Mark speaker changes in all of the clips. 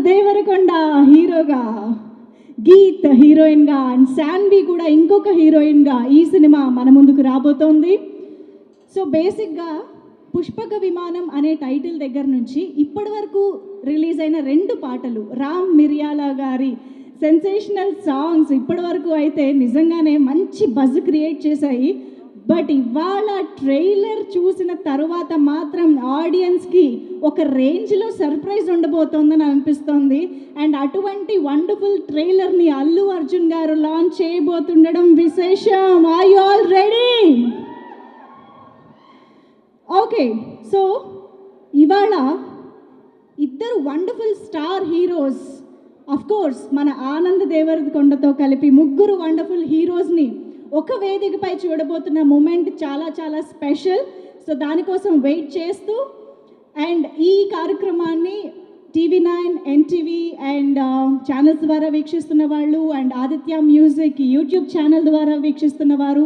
Speaker 1: దేవరకొండ హీరోగా, గీత్ హీరోయిన్గా అండ్ శాన్వి కూడా ఇంకొక హీరోయిన్గా ఈ సినిమా మన ముందుకు రాబోతోంది. సో బేసిక్గా పుష్పక విమానం అనే టైటిల్ దగ్గర నుంచి ఇప్పటి వరకు రిలీజ్ అయిన 2 పాటలు, రామ్ మిరియాల గారి సెన్సేషనల్ సాంగ్స్ ఇప్పటి వరకు అయితే నిజంగానే మంచి బజ్ క్రియేట్ చేశాయి. బట్ ఇవాళ ట్రైలర్ చూసిన తర్వాత మాత్రం ఆడియన్స్కి ఒక రేంజ్లో సర్ప్రైజ్ ఉండబోతోందని అనిపిస్తోంది. అండ్ అటువంటి వండర్ఫుల్ ట్రైలర్ని అల్లు అర్జున్ గారు లాంచ్ చేయబోతుండడం విశేషం. Are you all ready? Okay, so ఇవాళ ఇద్దరు wonderful star heroes, of course మన ఆనంద్ దేవరకొండతో కలిపి ముగ్గురు వండర్ఫుల్ హీరోస్ని ఒక వేదికపై చూడబోతున్న మూమెంట్ చాలా చాలా స్పెషల్. సో దానికోసం వెయిట్ చేస్తూ అండ్ ఈ కార్యక్రమాన్ని TV9, NTV అండ్ ఛానల్స్ ద్వారా వీక్షిస్తున్న వాళ్ళు and Aditya music YouTube channel ద్వారా వీక్షిస్తున్న వారు,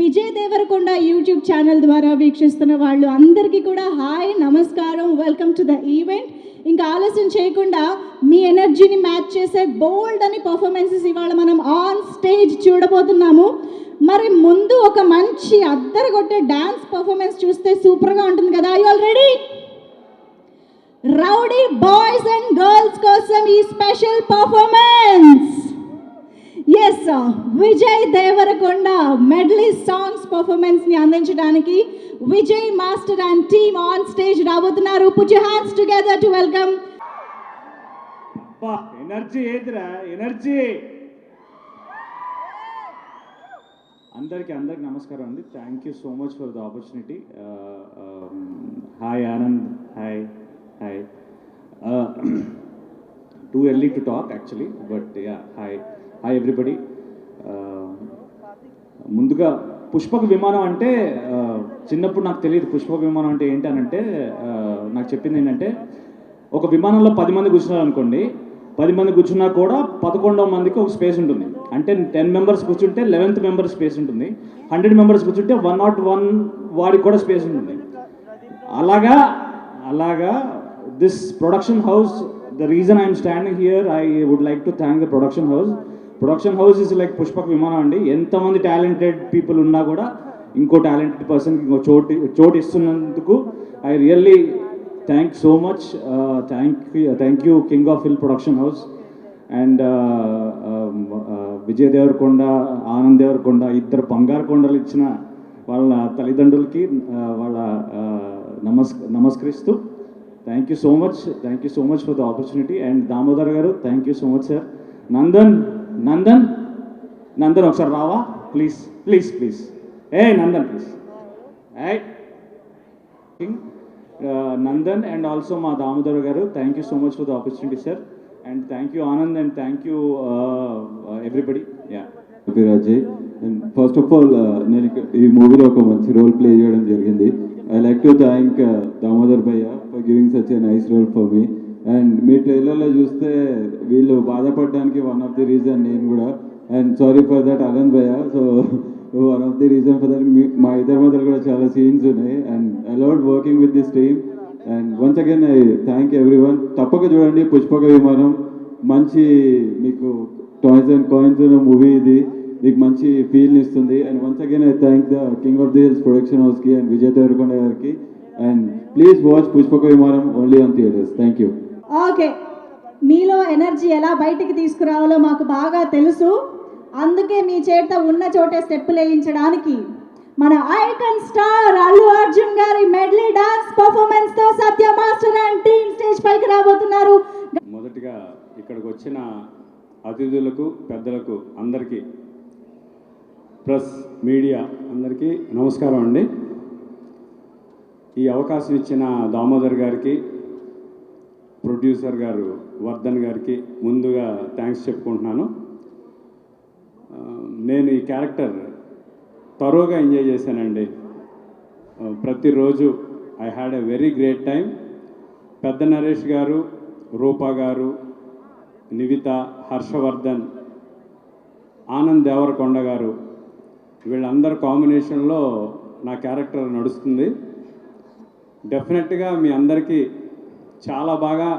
Speaker 1: విజయ్ దేవరకొండ యూట్యూబ్ ఛానల్ ద్వారా వీక్షిస్తున్న వాళ్ళు అందరికీ కూడా హాయ్, నమస్కారం, వెల్కమ్ టు ద ఈవెంట్. ఇంకా ఆలస్యం చేయకుండా మీ ఎనర్జీని మ్యాచ్ చేసే బోల్డ్ అని పర్ఫార్మెన్సెస్ ఇవాళ మనం ఆన్ స్టేజ్ చూడబోతున్నాము. మరి ముందు ఒక మంచి అద్దరగొట్టే డాన్స్ పర్ఫార్మెన్స్ చూస్తే సూపర్గా ఉంటుంది కదా. You all ready? Rowdy boys and girls కోసం ఈ special performance. Yes, Vijay Deverakonda medley songs పర్ఫార్మెన్స్ని అందించడానికి Vijay master and team on stage రాబోతున్నారు. Put your hands together to welcome.
Speaker 2: Energy ఏదిరా, ఎనర్జీ. అందరికీ నమస్కారం అండి. Thank you so much for the opportunity. Hi Anand, hi hi. Too early to talk actually, but yeah, hi hi everybody. ముందుగా పుష్పక విమానం అంటే చిన్నప్పుడు నాకు తెలియదు పుష్పక విమానం అంటే ఏంటి అని. అంటే నాకు చెప్పింది ఏంటంటే, ఒక విమానంలో 10 మంది కూర్చున్నారు అనుకోండి, 10 మంది కూర్చున్నా కూడా 11వ మందికి ఒక స్పేస్ ఉంటుంది. అంటే 10 మెంబర్స్ కూర్చుంటే 11th మెంబర్ స్పేస్ ఉంటుంది. 100 మెంబర్స్ కూర్చుంటే 101 వాడికి కూడా స్పేస్ ఉంటుంది. అలాగా this production house, the reason I'm standing here, I would like to thank the production house. Production house is like Pushpaka Vimanam అండి. ఎంతమంది టాలెంటెడ్ పీపుల్ ఉన్నా కూడా ఇంకో టాలెంటెడ్ పర్సన్కి ఇంకో చోటు ఇస్తున్నందుకు I really thank so much. Thank you King of Hill production house and Vijay Deverakonda, Anand Deverakonda, ఇద్దరు బంగారు కొండలు ఇచ్చిన వాళ్ళ తల్లిదండ్రులకి వాళ్ళ నమస్కరిస్తూ thank you so much for the opportunity. And Damodar garu, thank you so much sir. Nandan ఒకసారి రావా ప్లీజ్. ఏ Nandan please. Nandan and also మా Damodar garu, thank you so much for the opportunity sir. And thank you Anand and thank you everybody. Yeah,
Speaker 3: Ajay. And first of all నేను ఈ మూవీలో ఒక మంచి role play చేయడం జరిగింది. I like to thank Damodar bhaiya for giving such a nice role for me. And మీ ట్రైలర్లో చూస్తే వీళ్ళు బాధపడడానికి వన్ ఆఫ్ ది రీజన్ నేను కూడా. And sorry for that Anand bhaiya. So one of the reason for that మా ఇద్దరి మధ్యలో కూడా చాలా సీన్స్ ఉన్నాయి. And I love working with this team. And once again I thank everyone. తప్పక చూడండి పుష్పక విమానం. మంచి మీకు టాయ్స్ అండ్ కాయిన్స్ ఉన్న మూవీ ఇది, మీకు మంచి ఫీల్ని ఇస్తుంది. And once again I thank the king of the hills production హౌస్కి అండ్ విజయ్ దేవరకొండ గారికి. అండ్ ప్లీజ్ వాచ్ పుష్పక విమానం only on theatres. Thank you.
Speaker 1: Okay, మీలో ఎనర్జీ ఎలా బయటికి తీసుకురావాలో మాకు బాగా తెలుసు. అందుకే మీ చేత ఉన్న చోటే స్టెప్పులు వేయించడానికి మన ఐకాన్ స్టార్ అల్లు అర్జున్ గారి మెడ్లీ డాన్స్ పర్ఫార్మెన్స్ తో సత్య మాస్టర్ అండ్ టీమ్ స్టేజ్ పైకి రాబోతున్నారు.
Speaker 2: మొదటిగా ఇక్కడికి వచ్చిన అతిథులకు, పెద్దలకు అందరికీ, ప్రెస్ మీడియా అందరికీ నమస్కారం అండి. ఈ అవకాశం ఇచ్చిన దామోదర్ గారికి, ప్రొడ్యూసర్ గారు వర్ధన్ గారికి ముందుగా థ్యాంక్స్ చెప్పుకుంటున్నాను. నేను ఈ క్యారెక్టర్ తరోగా ఎంజాయ్ చేశానండి. ప్రతిరోజు I had a very great time. పెద్ద నరేష్ గారు, రూపా గారు, నివిత, హర్షవర్ధన్, ఆనంద్ దేవరకొండ గారు, వీళ్ళందరి కాంబినేషన్లో నా క్యారెక్టర్ నడుస్తుంది. డెఫినెట్గా మీ అందరికీ చాలా బాగా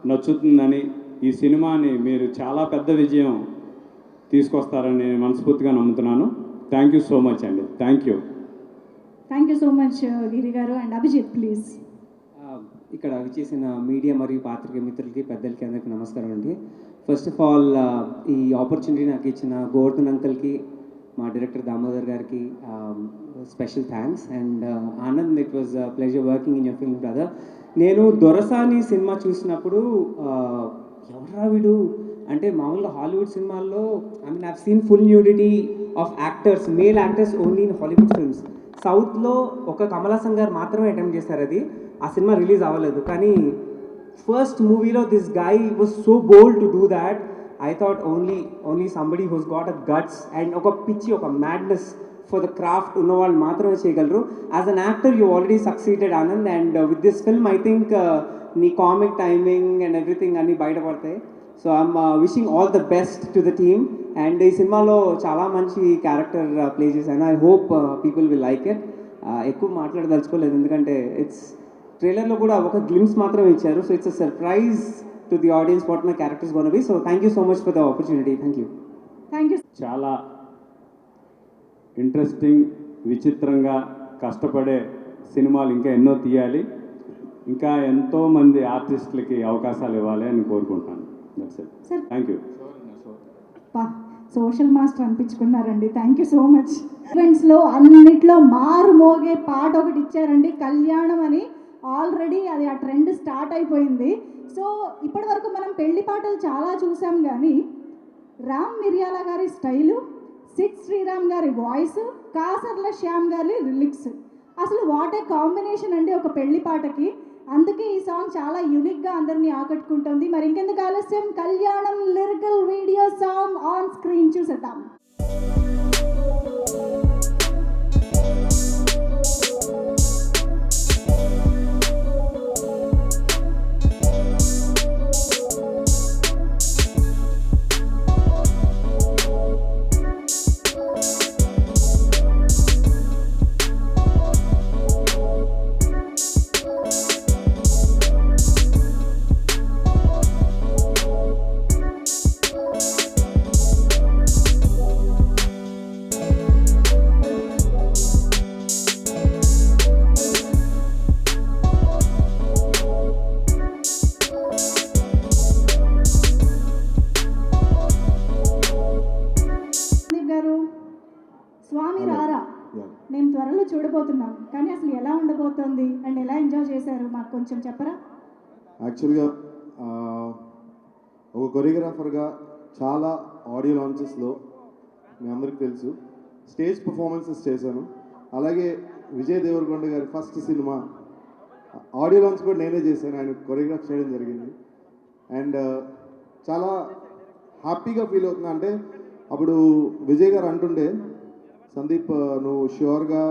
Speaker 2: నచ్చుతుందని,
Speaker 4: ఈ సినిమాని మీరు చాలా పెద్ద విజయం తీసుకొస్తారని నేను మనస్ఫూర్తిగా నమ్ముతున్నాను. థ్యాంక్ యూ సో మచ్ అండి. Thank you
Speaker 1: so much Giri garu. And Abhijit please.
Speaker 5: ఇక్కడ చేసిన మీడియా మరియు పాత్రిక మిత్రులకి పెద్దలకి అందరికీ నమస్కారం అండి. ఫస్ట్ ఆఫ్ ఆల్ ఈ ఆపర్చునిటీ నాకు ఇచ్చిన గోవర్ధన్ అంకల్కి, మా డైరెక్టర్ దామోదర్ గారికి special thanks. And Anand, it was pleasure working in your film brother. నేను దొరసాని సినిమా చూసినప్పుడు ఎవరా వీడు అంటే, మామూలుగా హాలీవుడ్ సినిమాల్లో I seen full nudity of actors, male actors only in Hollywood films. సౌత్లో ఒక కమల్ హాసన్ గారు మాత్రమే అటెంప్ట్ చేశారు అది. ఆ సినిమా రిలీజ్ అవ్వలేదు. కానీ ఫస్ట్ మూవీలో this guy was so bold to do that. I thought only somebody who's got a guts and ఒక పిచ్చి, ఒక మ్యాడ్నెస్ ఫర్ ద క్రాఫ్ట్ ఉన్న వాళ్ళు మాత్రమే చేయగలరు. As an actor you already succeeded Anand. And with this film I think నీ comic timing and everything అన్నీ బయటపడతాయి. So I'm wishing all the best to the team. And ఈ సినిమాలో చాలా మంచి క్యారెక్టర్ ప్లే చేశాను. I hope people will like it. ఎక్కువ మాట్లాడదలుచుకోలేదు ఎందుకంటే ఇట్స్ ట్రైలర్లో కూడా ఒక గ్లిమ్స్ మాత్రమే ఇచ్చారు. So it's a surprise to the audience what my character's gonna be. So thank you so much for the opportunity. Thank you.
Speaker 4: చాలా interesting, విచిత్రంగా కష్టపడే సినిమాలు ఇంకా ఎన్నో తీయాలి. ఇంకా ఎంతోమంది ఆర్టిస్టులకి అవకాశాలు ఇవ్వాలి అని కోరుకుంటున్నాను. That's it. Thank you.
Speaker 1: Social master అనిపించుకున్నారండి. Thank you so much. ఈవెంట్స్లో అన్నిట్లో మారు మోగే పాట ఒకటి ఇచ్చారండి, కళ్యాణం అని. ఆల్రెడీ అది ఆ ట్రెండ్ స్టార్ట్ అయిపోయింది. సో ఇప్పటి వరకు మనం పెళ్లి పాటలు చాలా చూసాం, కానీ రామ్ మిర్యాల గారి స్టైలు, సిద్ శ్రీరామ్ గారి వాయిస్, కాసర్ల శ్యామ్ గారి లిరిక్స్, అసలు వాట్ ఏ కాంబినేషన్ అండి ఒక పెళ్లి పాటకి. అందుకే ఈ సాంగ్ చాలా యూనిక్గా అందరినీ ఆకట్టుకుంటుంది. మరి ఇంకెందుకు ఆలస్యం, కళ్యాణం lyrical video song on screen చూసేద్దాం. స్వామి రారా మేము త్వరలో చూడబోతున్నాం, కానీ అసలు ఎలా ఉండబోతోంది అండ్ ఎలా ఎంజాయ్ చేశారు మాకు కొంచెం చెప్పరా?
Speaker 6: యాక్చువల్గా ఒక కొరియోగ్రాఫర్గా చాలా ఆడియో లాంచెస్లో మీ అందరికీ తెలుసు స్టేజ్ పర్ఫార్మెన్సెస్ చేశాను. అలాగే విజయ్ దేవరకొండ గారి ఫస్ట్ సినిమా ఆడియో లాంచ్ కూడా నేనే చేశాను, ఆయన కొరియోగ్రాఫ్ చేయడం జరిగింది. అండ్ చాలా హ్యాపీగా ఫీల్ అవుతున్నా. అంటే అప్పుడు విజయ్ గారు అంటుండే, సందీప్ నువ్వు ష్యూర్గా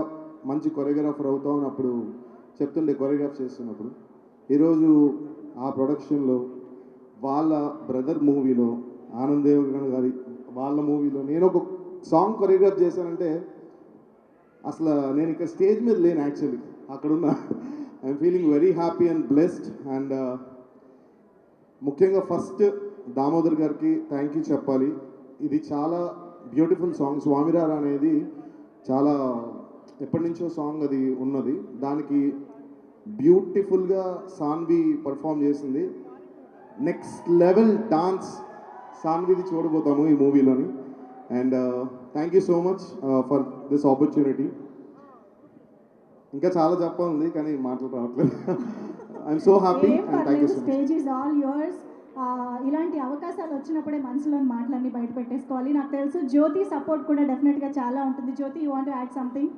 Speaker 6: మంచి కొరియోగ్రాఫర్ అవుతావు అని అప్పుడు చెప్తుండే కొరియోగ్రాఫ్ చేస్తున్నప్పుడు. ఈరోజు ఆ ప్రొడక్షన్లో వాళ్ళ బ్రదర్ మూవీలో, ఆనంద్ దేవగన్ గారి వాళ్ళ మూవీలో నేను ఒక సాంగ్ కొరియోగ్రాఫ్ చేశానంటే అసలు నేను ఇక్కడ స్టేజ్ మీద లేను. యాక్చువల్లీ అక్కడున్న I'm feeling very happy and blessed. And ముఖ్యంగా ఫస్ట్ దామోదర్ గారికి థ్యాంక్ యూ చెప్పాలి. ఇది చాలా బ్యూటిఫుల్ సాంగ్. స్వామిరారా అనేది చాలా ఎప్పటి నుంచో సాంగ్ అది ఉన్నది. దానికి బ్యూటిఫుల్గా సాన్వి పర్ఫామ్ చేసింది. నెక్స్ట్ లెవెల్ డాన్స్ సాన్విది చూడబోతాము ఈ మూవీలోని. And thank you so much for this opportunity. ఇంకా చాలా చెప్పాలి కానీ మాటలు రావట్లేదు. I'm so happy and thank you so much.
Speaker 1: Stage is all yours. ఇలాంటి అవకాశాలు వచ్చినప్పుడే మనసులోని మాటలన్నీ బయట పెట్టేసుకోవాలి. నాకు తెలుసు జ్యోతి సపోర్ట్ కూడా డెఫినెట్గా చాలా ఉంటుంది. Jyothi, you want to add something?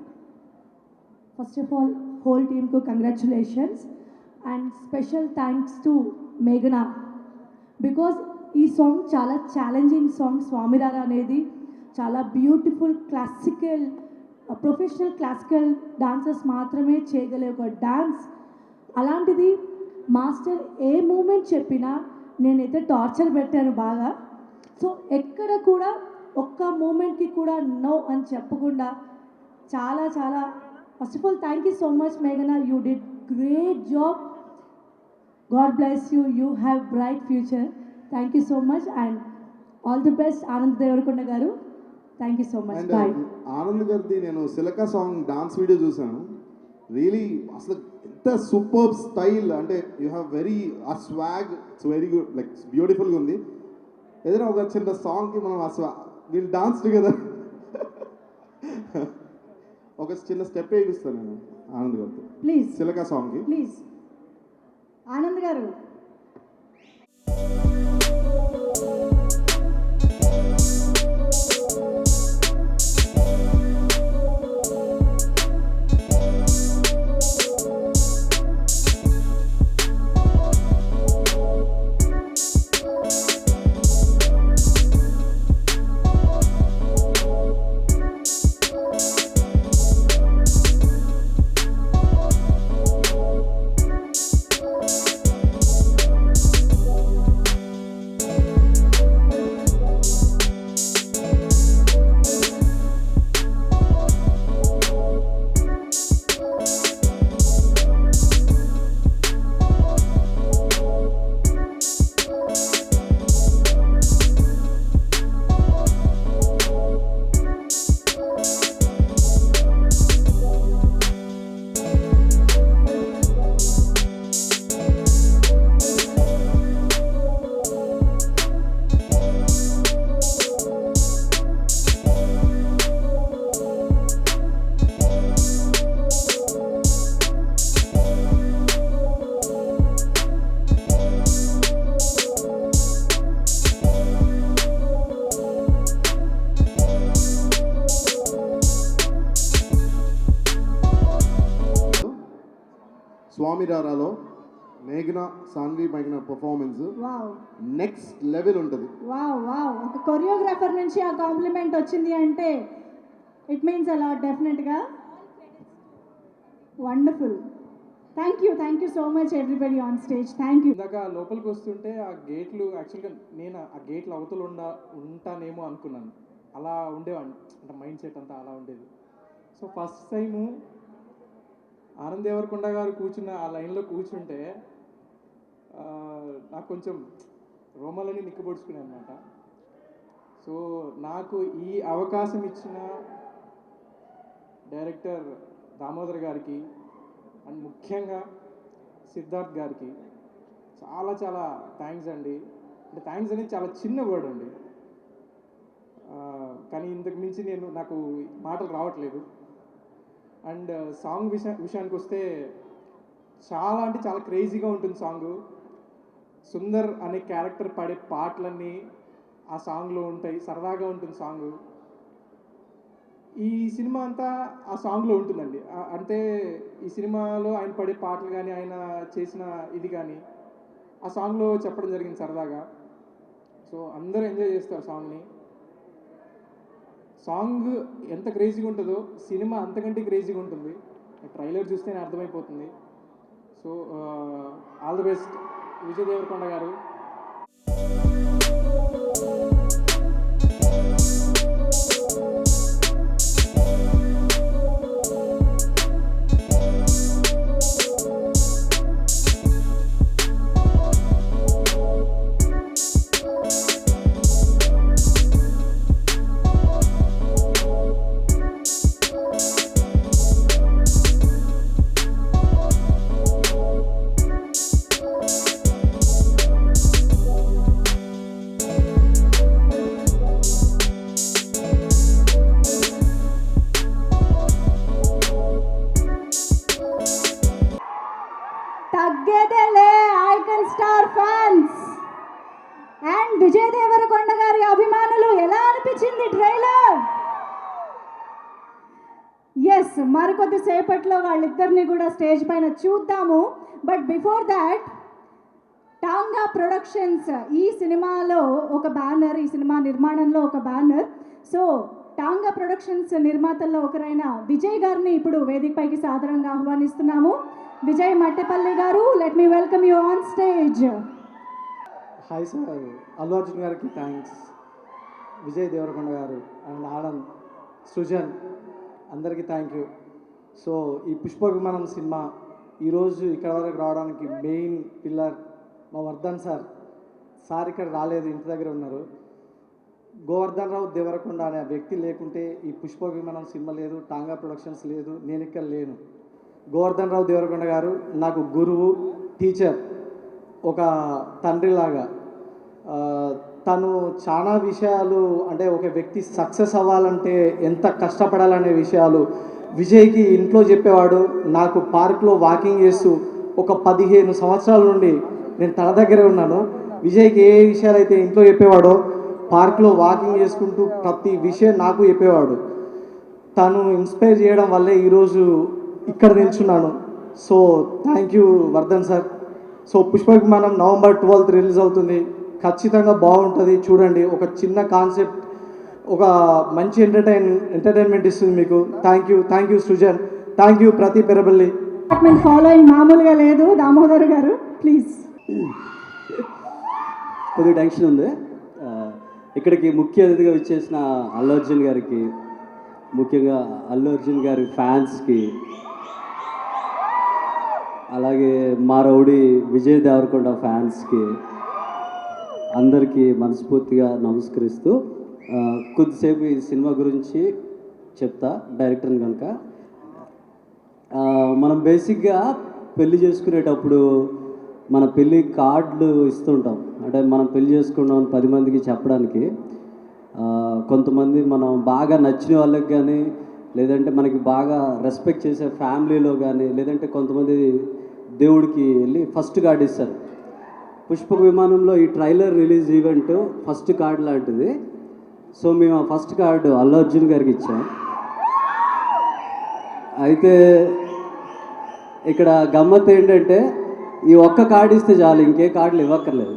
Speaker 7: First of all whole టీమ్కు congratulations and special thanks to మేఘనా, బికాజ్ ఈ సాంగ్ చాలా ఛాలెంజింగ్ సాంగ్. స్వామిరారా అనేది చాలా beautiful classical, professional classical dancers మాత్రమే చేయగలే ఒక డాన్స్. అలాంటిది మాస్టర్ ఏ మూమెంట్ చెప్పినా నేనైతే టార్చర్ పెట్టాను బాగా. సో ఎక్కడ కూడా ఒక్క మూమెంట్కి కూడా నో అని చెప్పకుండా చాలా చాలా first of all thank you so much మేఘనా, you did great job. God bless you, you have bright future. Thank you so much and all the best Anand Devarakonda garu. Thank you so much.
Speaker 6: And
Speaker 7: bye.
Speaker 6: ఆనంద్ గారిది నేను Silaka song dance video చూసాను. Really అసలు ఎంత super style అంటే you have very a swag it's very good like బ్యూటిఫుల్గా ఉంది. ఏదైనా ఒక చిన్న సాంగ్కి మనం ఆ వీళ్ళు డాన్స్ టుగెదర్ ఒక చిన్న స్టెప్ వేయిస్తాను నేను ఆనంద్ గారితో
Speaker 1: ప్లీజ్
Speaker 6: సిలకా సాంగ్కి.
Speaker 1: ప్లీజ్ ఆనంద్ గారు.
Speaker 6: స్వామి రారాలో మేఘన సాన్వి మేఘన పర్ఫార్మెన్స్
Speaker 1: వావ్
Speaker 6: నెక్స్ట్ లెవెల్ ఉంటుంది.
Speaker 1: వావ్ వావ్ ఒక కొరియోగ్రాఫర్ నుంచి ఆ కాంప్లిమెంట్ వచ్చింది అంటే ఇట్ మీన్స్ అలా డెఫినెట్గా wonderful. Thank you so much everybody on stage. Thank you.
Speaker 8: ఇందాక లోపలికి వస్తుంటే ఆ గేట్లు యాక్చువల్గా నేను ఆ గేట్ల అవతల ఉంటానేమో అనుకున్నాను. అలా ఉండేవాడిని, అంటే మైండ్ సెట్ అంతా అలా ఉండేది. So first time Anand Devarakonda garu కూర్చున్న ఆ లైన్లో కూర్చుంటే నాకు కొంచెం రోమాలని నిక్కబొడుచుకున్నాయి అనమాట. సో నాకు ఈ అవకాశం ఇచ్చిన డైరెక్టర్ దామోదర్ గారికి అండ్ ముఖ్యంగా సిద్ధార్థ్ గారికి చాలా చాలా థ్యాంక్స్ అండి. అంటే థ్యాంక్స్ అనేది చాలా చిన్న వర్డ్ అండి, కానీ ఇంతకు మించి నాకు మాటలు రావట్లేదు. అండ్ సాంగ్ విషయానికి వస్తే చాలా అంటే చాలా క్రేజీగా ఉంటుంది సాంగ్. సుందర్ అనే క్యారెక్టర్ పాడే పాటలన్నీ ఆ సాంగ్లో ఉంటాయి, సరదాగా ఉంటుంది సాంగ్. ఈ సినిమా అంతా ఆ సాంగ్లో ఉంటుందండి. అంటే ఈ సినిమాలో ఆయన పడే పాటలు కానీ ఆయన చేసిన ఇది కానీ ఆ సాంగ్లో చెప్పడం జరిగింది సరదాగా. సో అందరూ ఎంజాయ్ చేస్తారు సాంగ్ని. సాంగ్ ఎంత క్రేజీగా ఉంటుందో సినిమా అంతకంటే క్రేజీగా ఉంటుంది. ట్రైలర్ చూస్తేనే అర్థమైపోతుంది. So all the best Vijay Devarakonda garu.
Speaker 1: తగ్గేదేలే icon star fans and Vijay Devarakonda గారి అభిమానులు. ఎలా అనిపించింది ట్రైలర్? ఎస్, మరికొద్ది సేపట్లో వాళ్ళిద్దరిని కూడా స్టేజ్ పైన చూద్దాము. But before that tonga productions ఈ సినిమాలో ఒక బ్యానర్, ఈ సినిమా నిర్మాణంలో ఒక బ్యానర్. సో టాంగా ప్రొడక్షన్స్ నిర్మాతల్లో ఒకరైన విజయ్ గారిని ఇప్పుడు వేదికపైకి సాదరంగా ఆహ్వానిస్తున్నాము. విజయ్ మట్టెపల్లి గారు, let me welcome you on stage.
Speaker 9: Hi sir, Allu Arjun గారికి థ్యాంక్స్, విజయ్ దేవరకొండ గారు అండ్ ఆనంద్, సృజన్ అందరికీ థ్యాంక్ యూ. సో ఈ పుష్ప విమానం సినిమా ఈరోజు ఇక్కడ వరకు రావడానికి మెయిన్ పిల్లర్ మా వర్ధన్ సార్. సార్ ఇక్కడ రాలేదు, ఇంటి దగ్గర ఉన్నారు. గోవర్ధన్ రావు దేవరకొండ అనే వ్యక్తి లేకుంటే ఈ పుష్ప విమానం సినిమా లేదు, టాంగా ప్రొడక్షన్స్ లేదు, నేను ఇక్కడ లేను. గోవర్ధన్ రావు దేవరకొండ గారు నాకు గురువు, టీచర్, ఒక తండ్రిలాగా. తను చాలా విషయాలు, అంటే ఒక వ్యక్తి సక్సెస్ అవ్వాలంటే ఎంత కష్టపడాలనే విషయాలు విజయ్కి ఇంట్లో చెప్పేవాడు. నాకు పార్క్లో వాకింగ్ చేస్తూ ఒక 15 సంవత్సరాల నుండి నేను తన దగ్గరే ఉన్నాను. విజయ్కి ఏ విషయాలు అయితే ఇంట్లో చెప్పేవాడో పార్క్లో వాకింగ్ చేసుకుంటూ ప్రతి విషయం నాకు చెప్పేవాడు. తను ఇన్స్పైర్ చేయడం వల్లే ఈరోజు ఇక్కడ నిల్చున్నాను. So thank you Vardhan sir. So Pushpa Vimanam November 12th release అవుతుంది. ఖచ్చితంగా బాగుంటుంది, చూడండి. ఒక చిన్న కాన్సెప్ట్, ఒక మంచి ఎంటర్టైన్మెంట్ ఇస్తుంది మీకు. Thank you Srujan, thank you ప్రతి పెరబల్లి.
Speaker 1: ఫాలోయింగ్ మామూలుగా లేదు. దామోదర్ గారు ప్లీజ్.
Speaker 10: కొద్దిగా టెన్షన్ ఉంది. ఇక్కడికి ముఖ్య అతిథిగా వచ్చేసిన అల్లు అర్జున్ గారికి, ముఖ్యంగా అల్లు అర్జున్ గారి ఫ్యాన్స్కి, అలాగే మా రౌడీ విజయ్ దేవరకొండ ఫ్యాన్స్కి అందరికీ మనస్ఫూర్తిగా నమస్కరిస్తూ కొద్దిసేపు ఈ సినిమా గురించి చెప్తా. డైరెక్టర్ని కనుక మనం బేసిక్గా పెళ్లి చేసుకునేటప్పుడు మన పెళ్ళి కార్డులు ఇస్తుంటాం. అంటే మనం పెళ్లి చేసుకున్నాం 10 మందికి చెప్పడానికి. కొంతమంది మనం బాగా నచ్చిన వాళ్ళకి కానీ, లేదంటే మనకి బాగా రెస్పెక్ట్ చేసే ఫ్యామిలీలో కానీ, లేదంటే కొంతమంది దేవుడికి వెళ్ళి ఫస్ట్ కార్డు ఇస్తారు. పుష్పక విమానంలో ఈ trailer release event first card లాంటిది. సో మేము ఆ ఫస్ట్ కార్డు అల్లు అర్జున్ గారికి ఇచ్చాం. అయితే ఇక్కడ గమ్మత్ ఏంటంటే ఈ ఒక్క కార్డు ఇస్తే చాలు, ఇంకే కార్డులు ఇవ్వక్కర్లేదు.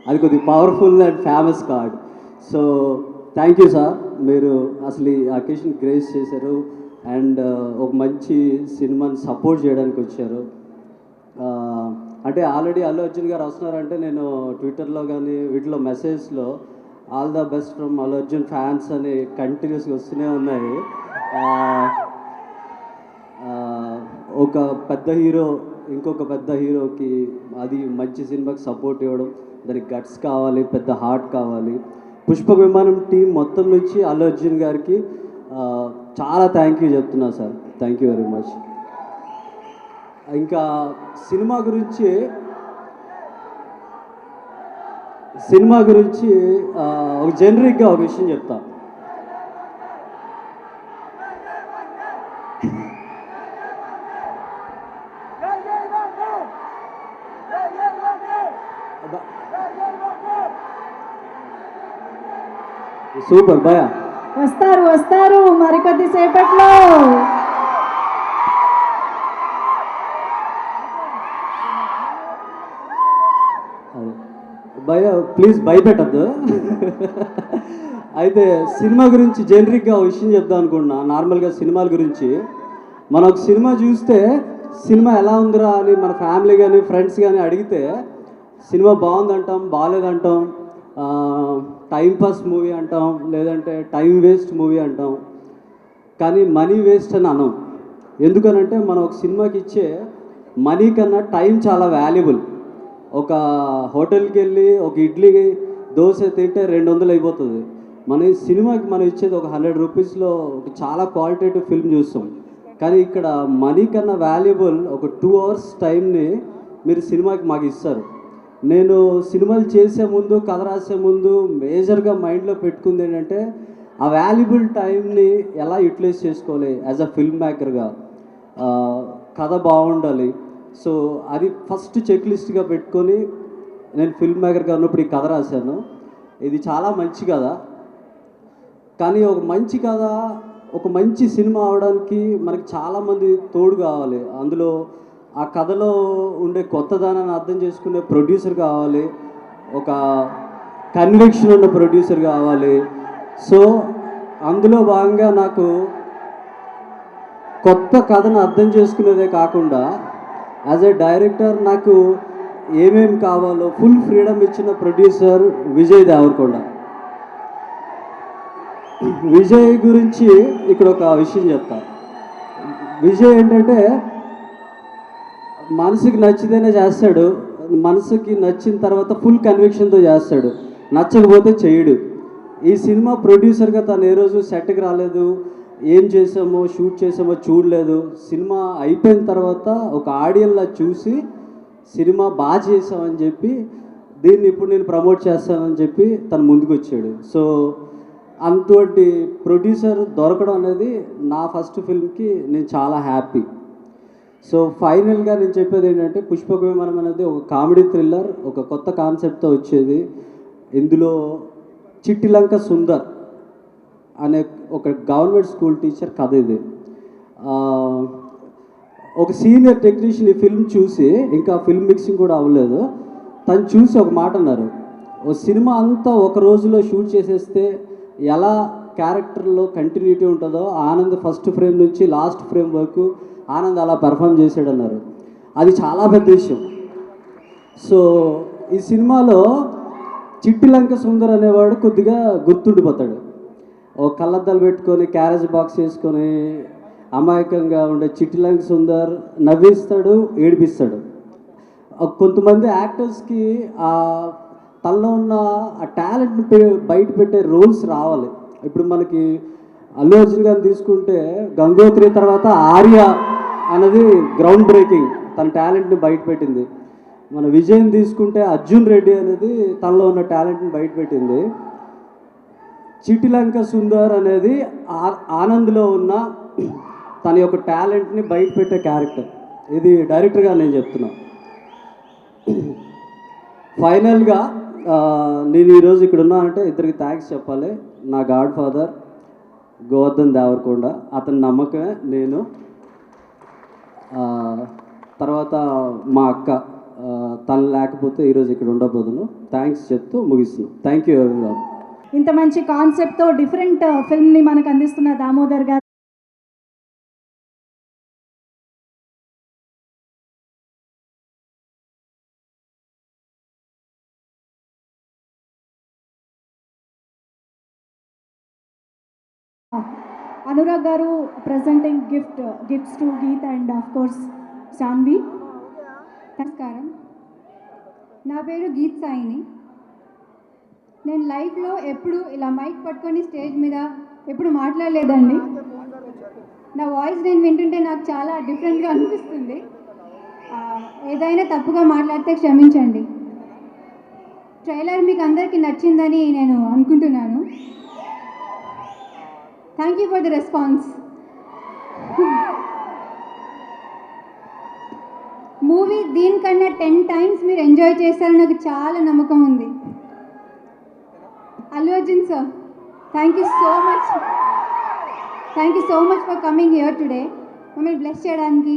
Speaker 10: అది కొద్దిగా powerful and famous card. So thank you sir, మీరు అసలు ఈ అకేషన్ గ్రేస్ చేశారు అండ్ ఒక మంచి సినిమాని సపోర్ట్ చేయడానికి వచ్చారు. అంటే ఆల్రెడీ అల్లు అర్జున్ గారు వస్తున్నారంటే నేను ట్విట్టర్లో కానీ వీటిలో మెసేజ్లో all the best from Allu Arjun fans అని కంటిన్యూస్గా వస్తూనే ఉన్నాయి. ఒక పెద్ద హీరో ఇంకొక పెద్ద హీరోకి అది మంచి సినిమాకి సపోర్ట్ ఇవ్వడం, దానికి గట్స్ కావాలి, పెద్ద హార్ట్ కావాలి. పుష్ప విమానం టీం మొత్తం నుంచి అల్లు అర్జున్ గారికి చాలా థ్యాంక్ యూ చెప్తున్నా sir. Thank you very much. ఇంకా సినిమా గురించి ఒక జనరిక్గా ఒక విషయం చెప్తా. సూపర్ భయ
Speaker 1: వస్తారు మరికొద్ది సేపట్లో.
Speaker 10: భయ ప్లీజ్ భయపెట్టద్దు. అయితే సినిమా గురించి జనరిక్గా ఒక విషయం చెప్దాం అనుకుంటున్నా. నార్మల్గా సినిమాల గురించి మనం ఒక సినిమా చూస్తే సినిమా ఎలా ఉందిరా అని మన ఫ్యామిలీ కానీ ఫ్రెండ్స్ కానీ అడిగితే సినిమా బాగుందంటాం, బాగాలేదంటాం, టైంపాస్ మూవీ అంటాం, లేదంటే టైం వేస్ట్ మూవీ అంటాం. కానీ మనీ వేస్ట్ అని అనం. ఎందుకనంటే మనం ఒక సినిమాకి ఇచ్చే మనీ కన్నా టైం చాలా వాల్యుబుల్. ఒక హోటల్కి వెళ్ళి ఒక ఇడ్లీ దోశ తింటే 200 అయిపోతుంది. మన సినిమాకి మనం ఇచ్చేది ఒక 100 రూపీస్లో ఒక చాలా క్వాలిటేటివ్ ఫిల్మ్ చూస్తాం. కానీ ఇక్కడ మనీ కన్నా వాల్యుబుల్ ఒక 2 అవర్స్ టైంని మీరు సినిమాకి మాకు ఇస్తారు. నేను సినిమాలు చేసే ముందు, కథ రాసే ముందు మేజర్గా మైండ్లో పెట్టుకుంది ఏంటంటే ఆ వాల్యుబుల్ టైంని ఎలా యూటిలైజ్ చేసుకోవాలి యాజ్ అ ఫిల్మ్ మేకర్గా. కథ బాగుండాలి. సో అది ఫస్ట్ చెక్ లిస్ట్గా పెట్టుకొని నేను ఫిల్మ్ మేకర్గా ఉన్నప్పుడు ఈ కథ రాశాను. ఇది చాలా మంచి కథ. కానీ ఒక మంచి కథ, ఒక మంచి సినిమా అవడానికి మనకి చాలామంది తోడు కావాలి. అందులో ఆ కథలో ఉండే కొత్తదనాన్ని అర్థం చేసుకునే ప్రొడ్యూసర్ కావాలి, ఒక కన్విక్షన్ ఉన్న ప్రొడ్యూసర్ కావాలి. సో అందులో భాగంగా నాకు కొత్త కథను అర్థం చేసుకునేదే కాకుండా యాజ్ ఏ డైరెక్టర్ నాకు ఏమేమి కావాలో ఫుల్ ఫ్రీడమ్ ఇచ్చిన ప్రొడ్యూసర్ విజయ్ దేవరకొండ. విజయ్ గురించి ఇక్కడ ఒక విషయం చెప్తా. విజయ్ ఏంటంటే మనసుకి నచ్చితేనే చేస్తాడు, మనసుకి నచ్చిన తర్వాత ఫుల్ కన్విక్షన్తో చేస్తాడు, నచ్చకపోతే చేయడు. ఈ సినిమా ప్రొడ్యూసర్గా తను ఏ రోజు సెట్కి రాలేదు, ఏం చేసామో షూట్ చేసామో చూడలేదు. సినిమా అయిపోయిన తర్వాత ఒక ఆడియన్లా చూసి సినిమా బాగా చేసామని చెప్పి దీన్ని ఇప్పుడు నేను ప్రమోట్ చేస్తానని చెప్పి తను ముందుకు వచ్చాడు. సో అంతటి ప్రొడ్యూసర్ దొరకడం అనేది నా ఫస్ట్ ఫిల్మ్కి నేను చాలా హ్యాపీ. సో ఫైనల్గా నేను చెప్పేది ఏంటంటే పుష్పక విమానం అనేది ఒక కామెడీ థ్రిల్లర్, ఒక కొత్త కాన్సెప్ట్తో వచ్చేది. ఇందులో చిట్టిలంక సుందర్ అనే ఒక గవర్నమెంట్ స్కూల్ టీచర్ కథ ఇది. ఒక సీనియర్ టెక్నీషియన్ ఈ ఫిల్మ్ చూసి, ఇంకా ఫిల్మ్ మిక్సింగ్ కూడా అవ్వలేదు, తను చూసి ఒక మాట అన్నారు, ఓ సినిమా అంతా ఒక రోజులో షూట్ చేసేస్తే ఎలా క్యారెక్టర్లో కంటిన్యూటీ ఉంటుందో ఆనంద్ ఫస్ట్ ఫ్రేమ్ నుంచి లాస్ట్ ఫ్రేమ్ వరకు ఆనంద్ అలా పెర్ఫామ్ చేసాడన్నారు. అది చాలా పెద్ద విషయం. సో ఈ సినిమాలో చిట్టిలంక సుందర్ అనేవాడు కొద్దిగా గుర్తుండిపోతాడు. ఓ కళ్ళద్దాలు పెట్టుకొని క్యారేజ్ బాక్స్ వేసుకొని అమాయకంగా ఉండే చిట్టిలంక సుందర్ నవ్విస్తాడు, ఏడిపిస్తాడు. కొంతమంది యాక్టర్స్కి తనలో ఉన్న ఆ టాలెంట్ని బయట పెట్టే రోల్స్ రావాలి. ఇప్పుడు మనకి అల్లు అర్జున్ గారిని తీసుకుంటే గంగోత్రి తర్వాత ఆర్య అనేది గ్రౌండ్ బ్రేకింగ్, తన టాలెంట్ని బయట పెట్టింది. మన విజయ్ని తీసుకుంటే అర్జున్ రెడ్డి అనేది తనలో ఉన్న టాలెంట్ని బయట పెట్టింది. చిట్టిలంక సుందర్ అనేది ఆనంద్లో ఉన్న తన యొక్క టాలెంట్ని బయట పెట్టే క్యారెక్టర్. ఇది డైరెక్టర్గా నేను చెప్తున్నా. ఫైనల్గా నేను ఈరోజు ఇక్కడ ఉన్నానంటే ఇద్దరికి థ్యాంక్స్ చెప్పాలి. నా గాడ్ ఫాదర్ గోవర్ధన్ దేవరకొండ, అతని నమ్మకమే నేను. తర్వాత మా అక్క, తను లేకపోతే ఈరోజు ఇక్కడ ఉండబోదును. థ్యాంక్స్ చెప్తూ ముగిస్తున్నాను. Thank you everyone.
Speaker 1: ఇంత మంచి కాన్సెప్ట్తో డిఫరెంట్ ఫిల్మ్ని మనకు అందిస్తున్న Damodar garu Anurag garu presenting gifts to Geeth and of course Shanvi.
Speaker 11: నమస్కారం, నా పేరు గీత్ సాయిని. నేను లైఫ్లో ఎప్పుడు ఇలా మైక్ పట్టుకొని స్టేజ్ మీద ఎప్పుడు మాట్లాడలేదండి. నా వాయిస్ నేను వింటుంటే నాకు చాలా డిఫరెంట్గా అనిపిస్తుంది. ఏదైనా తప్పుగా మాట్లాడితే క్షమించండి. ట్రైలర్ మీకు అందరికీ నచ్చిందని నేను అనుకుంటున్నాను. Thank you for the response. Movie దీనికన్నా 10 times మీరు ఎంజాయ్ చేస్తారని నాకు చాలా నమ్మకం ఉంది. Allu Arjun sir, thank you so much for coming here today. మమ్మల్ని బ్లెస్ చేయడానికి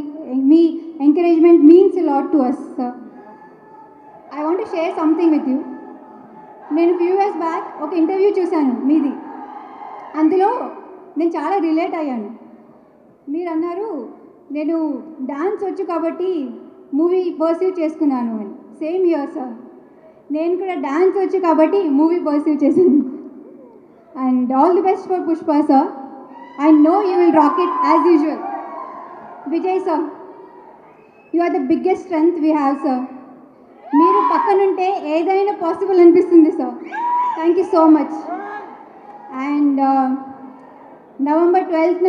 Speaker 11: మీ ఎంకరేజ్మెంట్ means a lot to us sir. I want to share something with you. నేను ఫ్యూ ఇయర్స్ బ్యాక్ ఒక ఇంటర్వ్యూ చూశాను మీది. అందులో నేను చాలా రిలేట్ అయ్యాను. మీరు అన్నారు నేను డాన్స్ వచ్చు కాబట్టి మూవీ పర్సీవ్ చేసుకున్నాను అని. సేమ్ ఇయర్ సార్, నేను కూడా డాన్స్ వచ్చు కాబట్టి మూవీ పర్సీవ్ చేశాను. And all the best for Pushpa sir. I know you will rock it as usual. Vijay sir, you are the biggest strength we have sir. మీరు పక్కనుంటే ఏదైనా పాసిబుల్ అనిపిస్తుంది sir. Thank you so much. And November 12th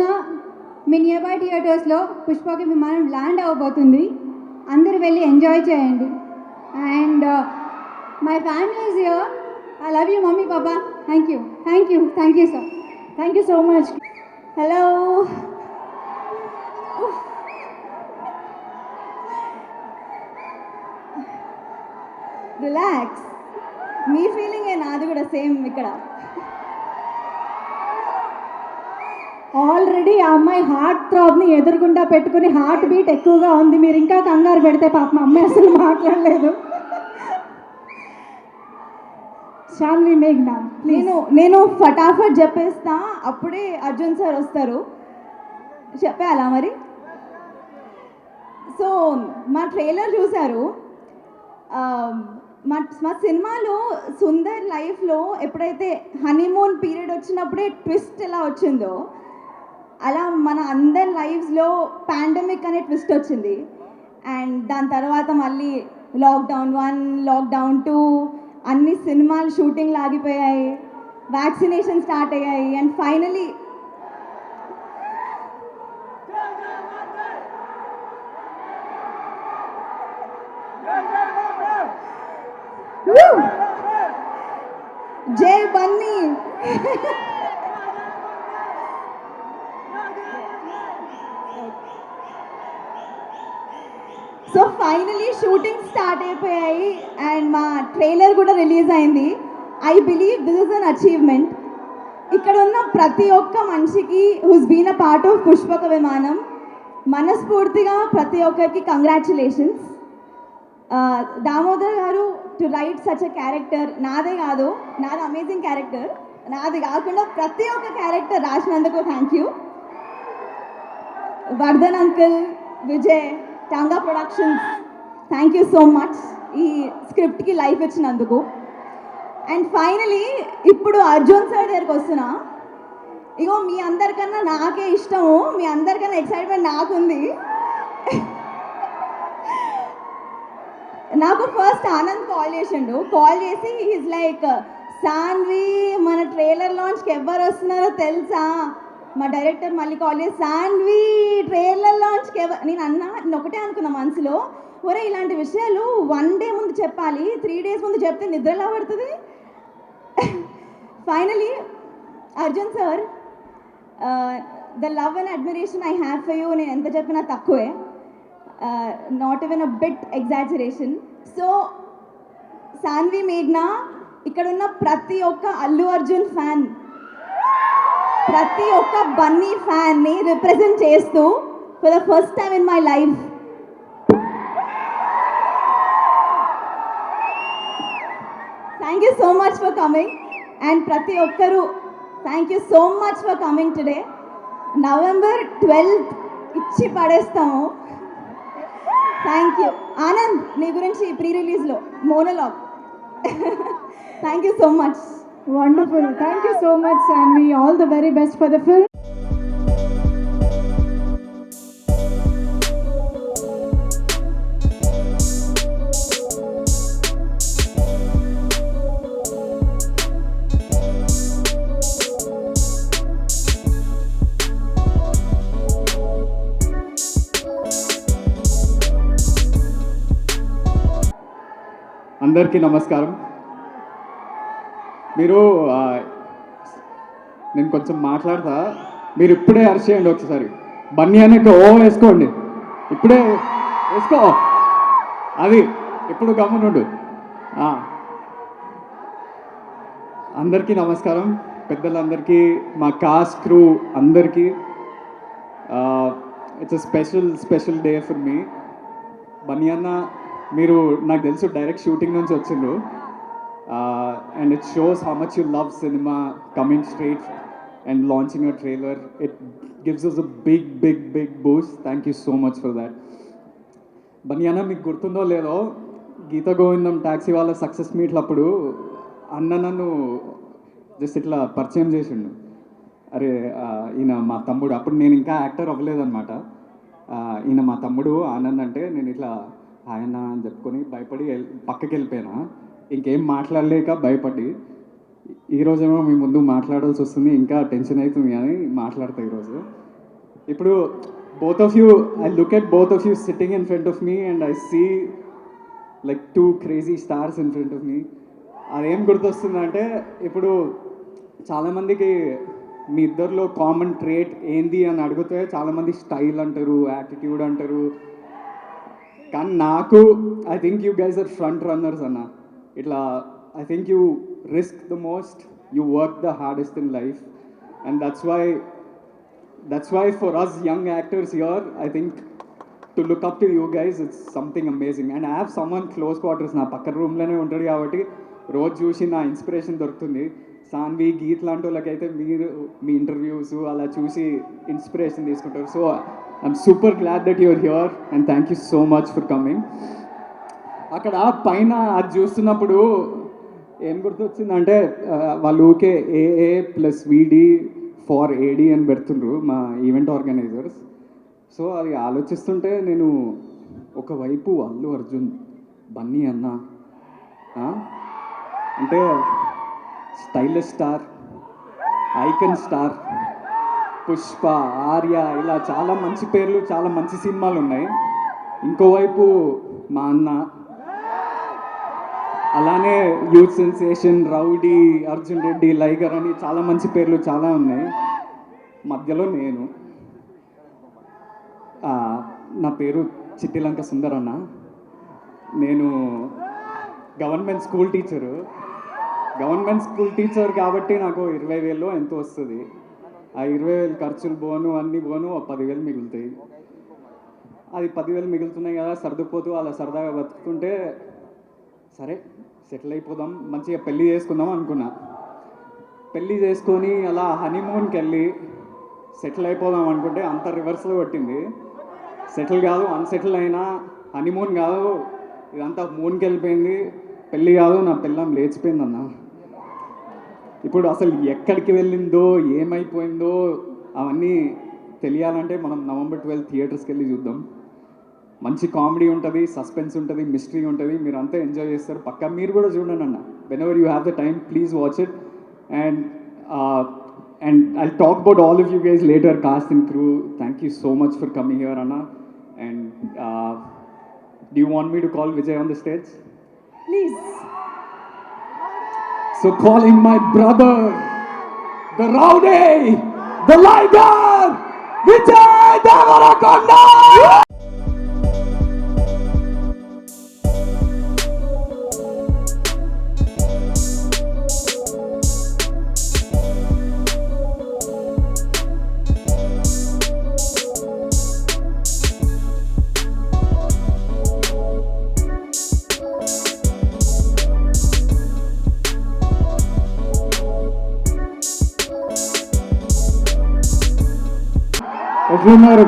Speaker 11: మీ nearby థియేటర్స్లో పుష్పకి Vimanam land అవ్వబోతుంది. అందరూ వెళ్ళి ఎంజాయ్ చేయండి. And my family is here. I love you mummy papa. Thank you sir.
Speaker 1: Thank you so much. Hello, relax. మీ ఫీలింగే నాది కూడా సేమ్. ఇక్కడ ఆల్రెడీ ఆ అమ్మాయి హార్ట్ థ్రాబ్ని ఎదురుగుండా పెట్టుకుని హార్ట్ బీట్ ఎక్కువగా ఉంది. మీరు ఇంకా కంగారు పెడితే పాపం అమ్మాయి అసలు మాట్లాడలేదు. శాన్వి, మేఘ్నా, నేను ఫటాఫట్ చెప్పేస్తా, అప్పుడే అర్జున్ సార్ వస్తారు. చెప్పాలా మరి? సో మా ట్రైలర్ చూశారు. మా సినిమాలో సుందర్ లైఫ్లో ఎప్పుడైతే హనీమూన్ పీరియడ్ వచ్చినప్పుడే ట్విస్ట్ ఎలా వచ్చిందో, అలా మన అందరి లైఫ్స్లో పాండమిక్ అనే ట్విస్ట్ వచ్చింది. అండ్ దాని తర్వాత మళ్ళీ లాక్డౌన్ 1, లాక్డౌన్ 2 అన్ని సినిమాలు షూటింగ్లు ఆగిపోయాయి, వ్యాక్సినేషన్ స్టార్ట్ అయ్యాయి, and finally Jai Bunny. So finally shooting start అయిపోయాయి అండ్ మా ట్రైలర్ కూడా రిలీజ్ అయింది. I believe this is an achievement. ఇక్కడ ఉన్న ప్రతి ఒక్క మనిషికి who's been a part of Pushpaka Vimanam మనస్ఫూర్తిగా ప్రతి ఒక్కరికి congratulations. Damodar garu to write such a character, నాది అమేజింగ్ క్యారెక్టర్, నాది కాకుండా ప్రతి ఒక్క క్యారెక్టర్ రాసినందుకు thank you. Vardhan uncle, Vijay, Tanga productions, thank you so much ఈ స్క్రిప్ట్కి లైఫ్ ఇచ్చినందుకు. అండ్ ఫైనలీ ఇప్పుడు అర్జున్ సార్ దగ్గరికి వస్తున్నా. ఇగో మీ అందరికన్నా నాకే ఇష్టము, మీ అందరికన్నా ఎక్సైట్మెంట్ నాకుంది. నాకు ఫస్ట్ ఆనంద్ కాల్ చేసి ఈజ్ లైక్, సాన్వి మన ట్రైలర్ లాంచ్కి ఎవరు వస్తున్నారో తెలుసా? మా డైరెక్టర్ మళ్ళీ కాల్ చేసి, సాన్వి ట్రైలర్ లాంచ్కి నేను ఒకటే అనుకున్నా మనసులో, ఒరే ఇలాంటి విషయాలు 1 day ముందు చెప్పాలి, 3 days ముందు చెప్తే నిద్రలా పడుతుంది. Finally Arjun sir, the love and admiration I have for you నేను ఎంత చెప్పినా తక్కువే, not even a bit exaggeration. So Saanvi, మేఘ్నా, ఇక్కడున్న ప్రతి ఒక్క అల్లు అర్జున్ ఫ్యాన్, ప్రతి ఒక్క బన్నీ ఫ్యాన్ని రిప్రజెంట్ చేస్తూ for the first time in my life thank you so much for coming. And ప్రతి ఒక్కరూ thank you so much for coming today. November 12th ఇచ్చి పడేస్తాము. Thank you. ఆనంద్, నీ గురించి ప్రీ రిలీజ్లో monologue. Thank you so much.
Speaker 12: Wonderful. Thank you so much, Sanvi. All the very best for the film.
Speaker 4: అందరికీ నమస్కారం. మీరు నేను కొంచెం మాట్లాడతా, మీరు ఇప్పుడే అరిచేయండి ఒకసారి. బన్నీ అనేక ఓ వేసుకోండి, ఇప్పుడే వేసుకో, అది ఇప్పుడు గమనుండు. అందరికీ నమస్కారం, పెద్దలందరికీ, మా కాస్ట్ క్రూ అందరికీ. It's a special day for me. Bunny అన్న, మీరు నాకు తెలుసు డైరెక్ట్ షూటింగ్ నుంచి వచ్చిండ్రు, and it shows how much you love cinema, coming straight and launching a trailer. It gives us a big boost. Thank you so much for that. Bunny అన్న, మీకు గుర్తుందో లేదో, గీత గోవిందం ట్యాక్సీ వాళ్ళ సక్సెస్ మీట్లప్పుడు అన్న నన్ను జస్ట్ ఇట్లా పరిచయం చేసిండు. అరే ఈయన మా తమ్ముడు, అప్పుడు నేను ఇంకా యాక్టర్ అవ్వలేదన్నమాట. ఈయన మా తమ్ముడు ఆనంద్ అంటే, నేను ఇట్లా ఆయన అని చెప్పుకొని భయపడి పక్కకి వెళ్ళిపోయినా, ఇంకేం మాట్లాడలేక భయపడి. ఈరోజేమో మీ ముందు మాట్లాడాల్సి వస్తుంది, ఇంకా టెన్షన్ అవుతుంది కానీ మాట్లాడతా ఈరోజు. ఇప్పుడు both of you, I look at both of you sitting in front of me and I see like 2 crazy stars in front of me. అదేం గుర్తొస్తుందంటే, ఇప్పుడు చాలామందికి మీ ఇద్దరిలో కామన్ ట్రేట్ ఏంది అని అడిగితే చాలామంది స్టైల్ అంటారు, యాటిట్యూడ్ అంటారు, కానీ నాకు I think you guys are front runners అన్న. ఇట్లా I think you risk the most, you work the hardest in life, and that's why for us young actors here I think to look up to you guys it's something amazing. And I have someone close quarters, నా పక్కన రూమ్లోనే ఉంటాడు కాబట్టి రోజు చూసి నా inspiration దొరుకుతుంది. సాన్వి, గీత్ లాంటి వాళ్ళకైతే మీరు మీ ఇంటర్వ్యూస్ అలా చూసి ఇన్స్పిరేషన్ తీసుకుంటారు. So I'm super glad that your here and thank you so much for coming. అక్కడ పైన అది చూస్తున్నప్పుడు ఏం గుర్తొచ్చిందంటే, వాళ్ళు ఊకే AA + VD ఫార్ AD అని పెడుతుండ్రు మా ఈవెంట్ ఆర్గనైజర్స్. సో అది ఆలోచిస్తుంటే నేను ఒకవైపు అల్లు అర్జున్, బన్నీ అన్న ఆ? అంటే stylish star, icon star, Pushpa, Arya, ఇలా చాలా మంచి పేర్లు, చాలా మంచి సినిమాలు ఉన్నాయి. ఇంకోవైపు మా అన్న, అలానే youth sensation, rowdy, Arjun Reddy, Liger అని చాలా మంచి పేర్లు చాలా ఉన్నాయి. మధ్యలో నేను, నా పేరు చిట్టిలంక సుందర్ అన్న. నేను గవర్నమెంట్ స్కూల్ టీచర్ కాబట్టి నాకు 20,000 ఎంతో వస్తుంది. ఆ 20,000 ఖర్చులు పోను, అన్నీ పోను, 10,000 మిగులుతాయి. అది 10,000 మిగులుతున్నాయి కదా, సర్దుకుపోతూ అలా సరదాగా బతుకుతుంటే సరే సెటిల్ అయిపోదాం, మంచిగా పెళ్ళి చేసుకుందాం అనుకున్నా. పెళ్ళి చేసుకొని అలా హనీమూన్కి వెళ్ళి సెటిల్ అయిపోదాం అనుకుంటే అంత రివర్స్లో కొట్టింది. సెటిల్ కాదు, అన్సెటిల్ అయినా, హనీమూన్ కాదు, ఇదంతా మూన్కి వెళ్ళిపోయింది. పెళ్ళి కాదు, నా పిల్లం లేచిపోయిందన్న. ఇప్పుడు అసలు ఎక్కడికి వెళ్ళిందో, ఏమైపోయిందో అవన్నీ తెలియాలంటే మనం November 12 థియేటర్స్కి వెళ్ళి చూద్దాం. మంచి కామెడీ ఉంటుంది, సస్పెన్స్ ఉంటుంది, మిస్టరీ ఉంటుంది. మీరు అంతా ఎంజాయ్ చేస్తారు పక్కా. మీరు కూడా చూడండి అన్న. whenever you have the time, please watch it. And I'll talk about all of you guys later, cast and crew. Thank you so much for coming here, Anna. And do you want me to call Vijay on the stage?
Speaker 12: Please.
Speaker 4: So call him my brother, the rowdy, the liger, Vijay Devarakonda!
Speaker 13: ఎట్లున్నారు?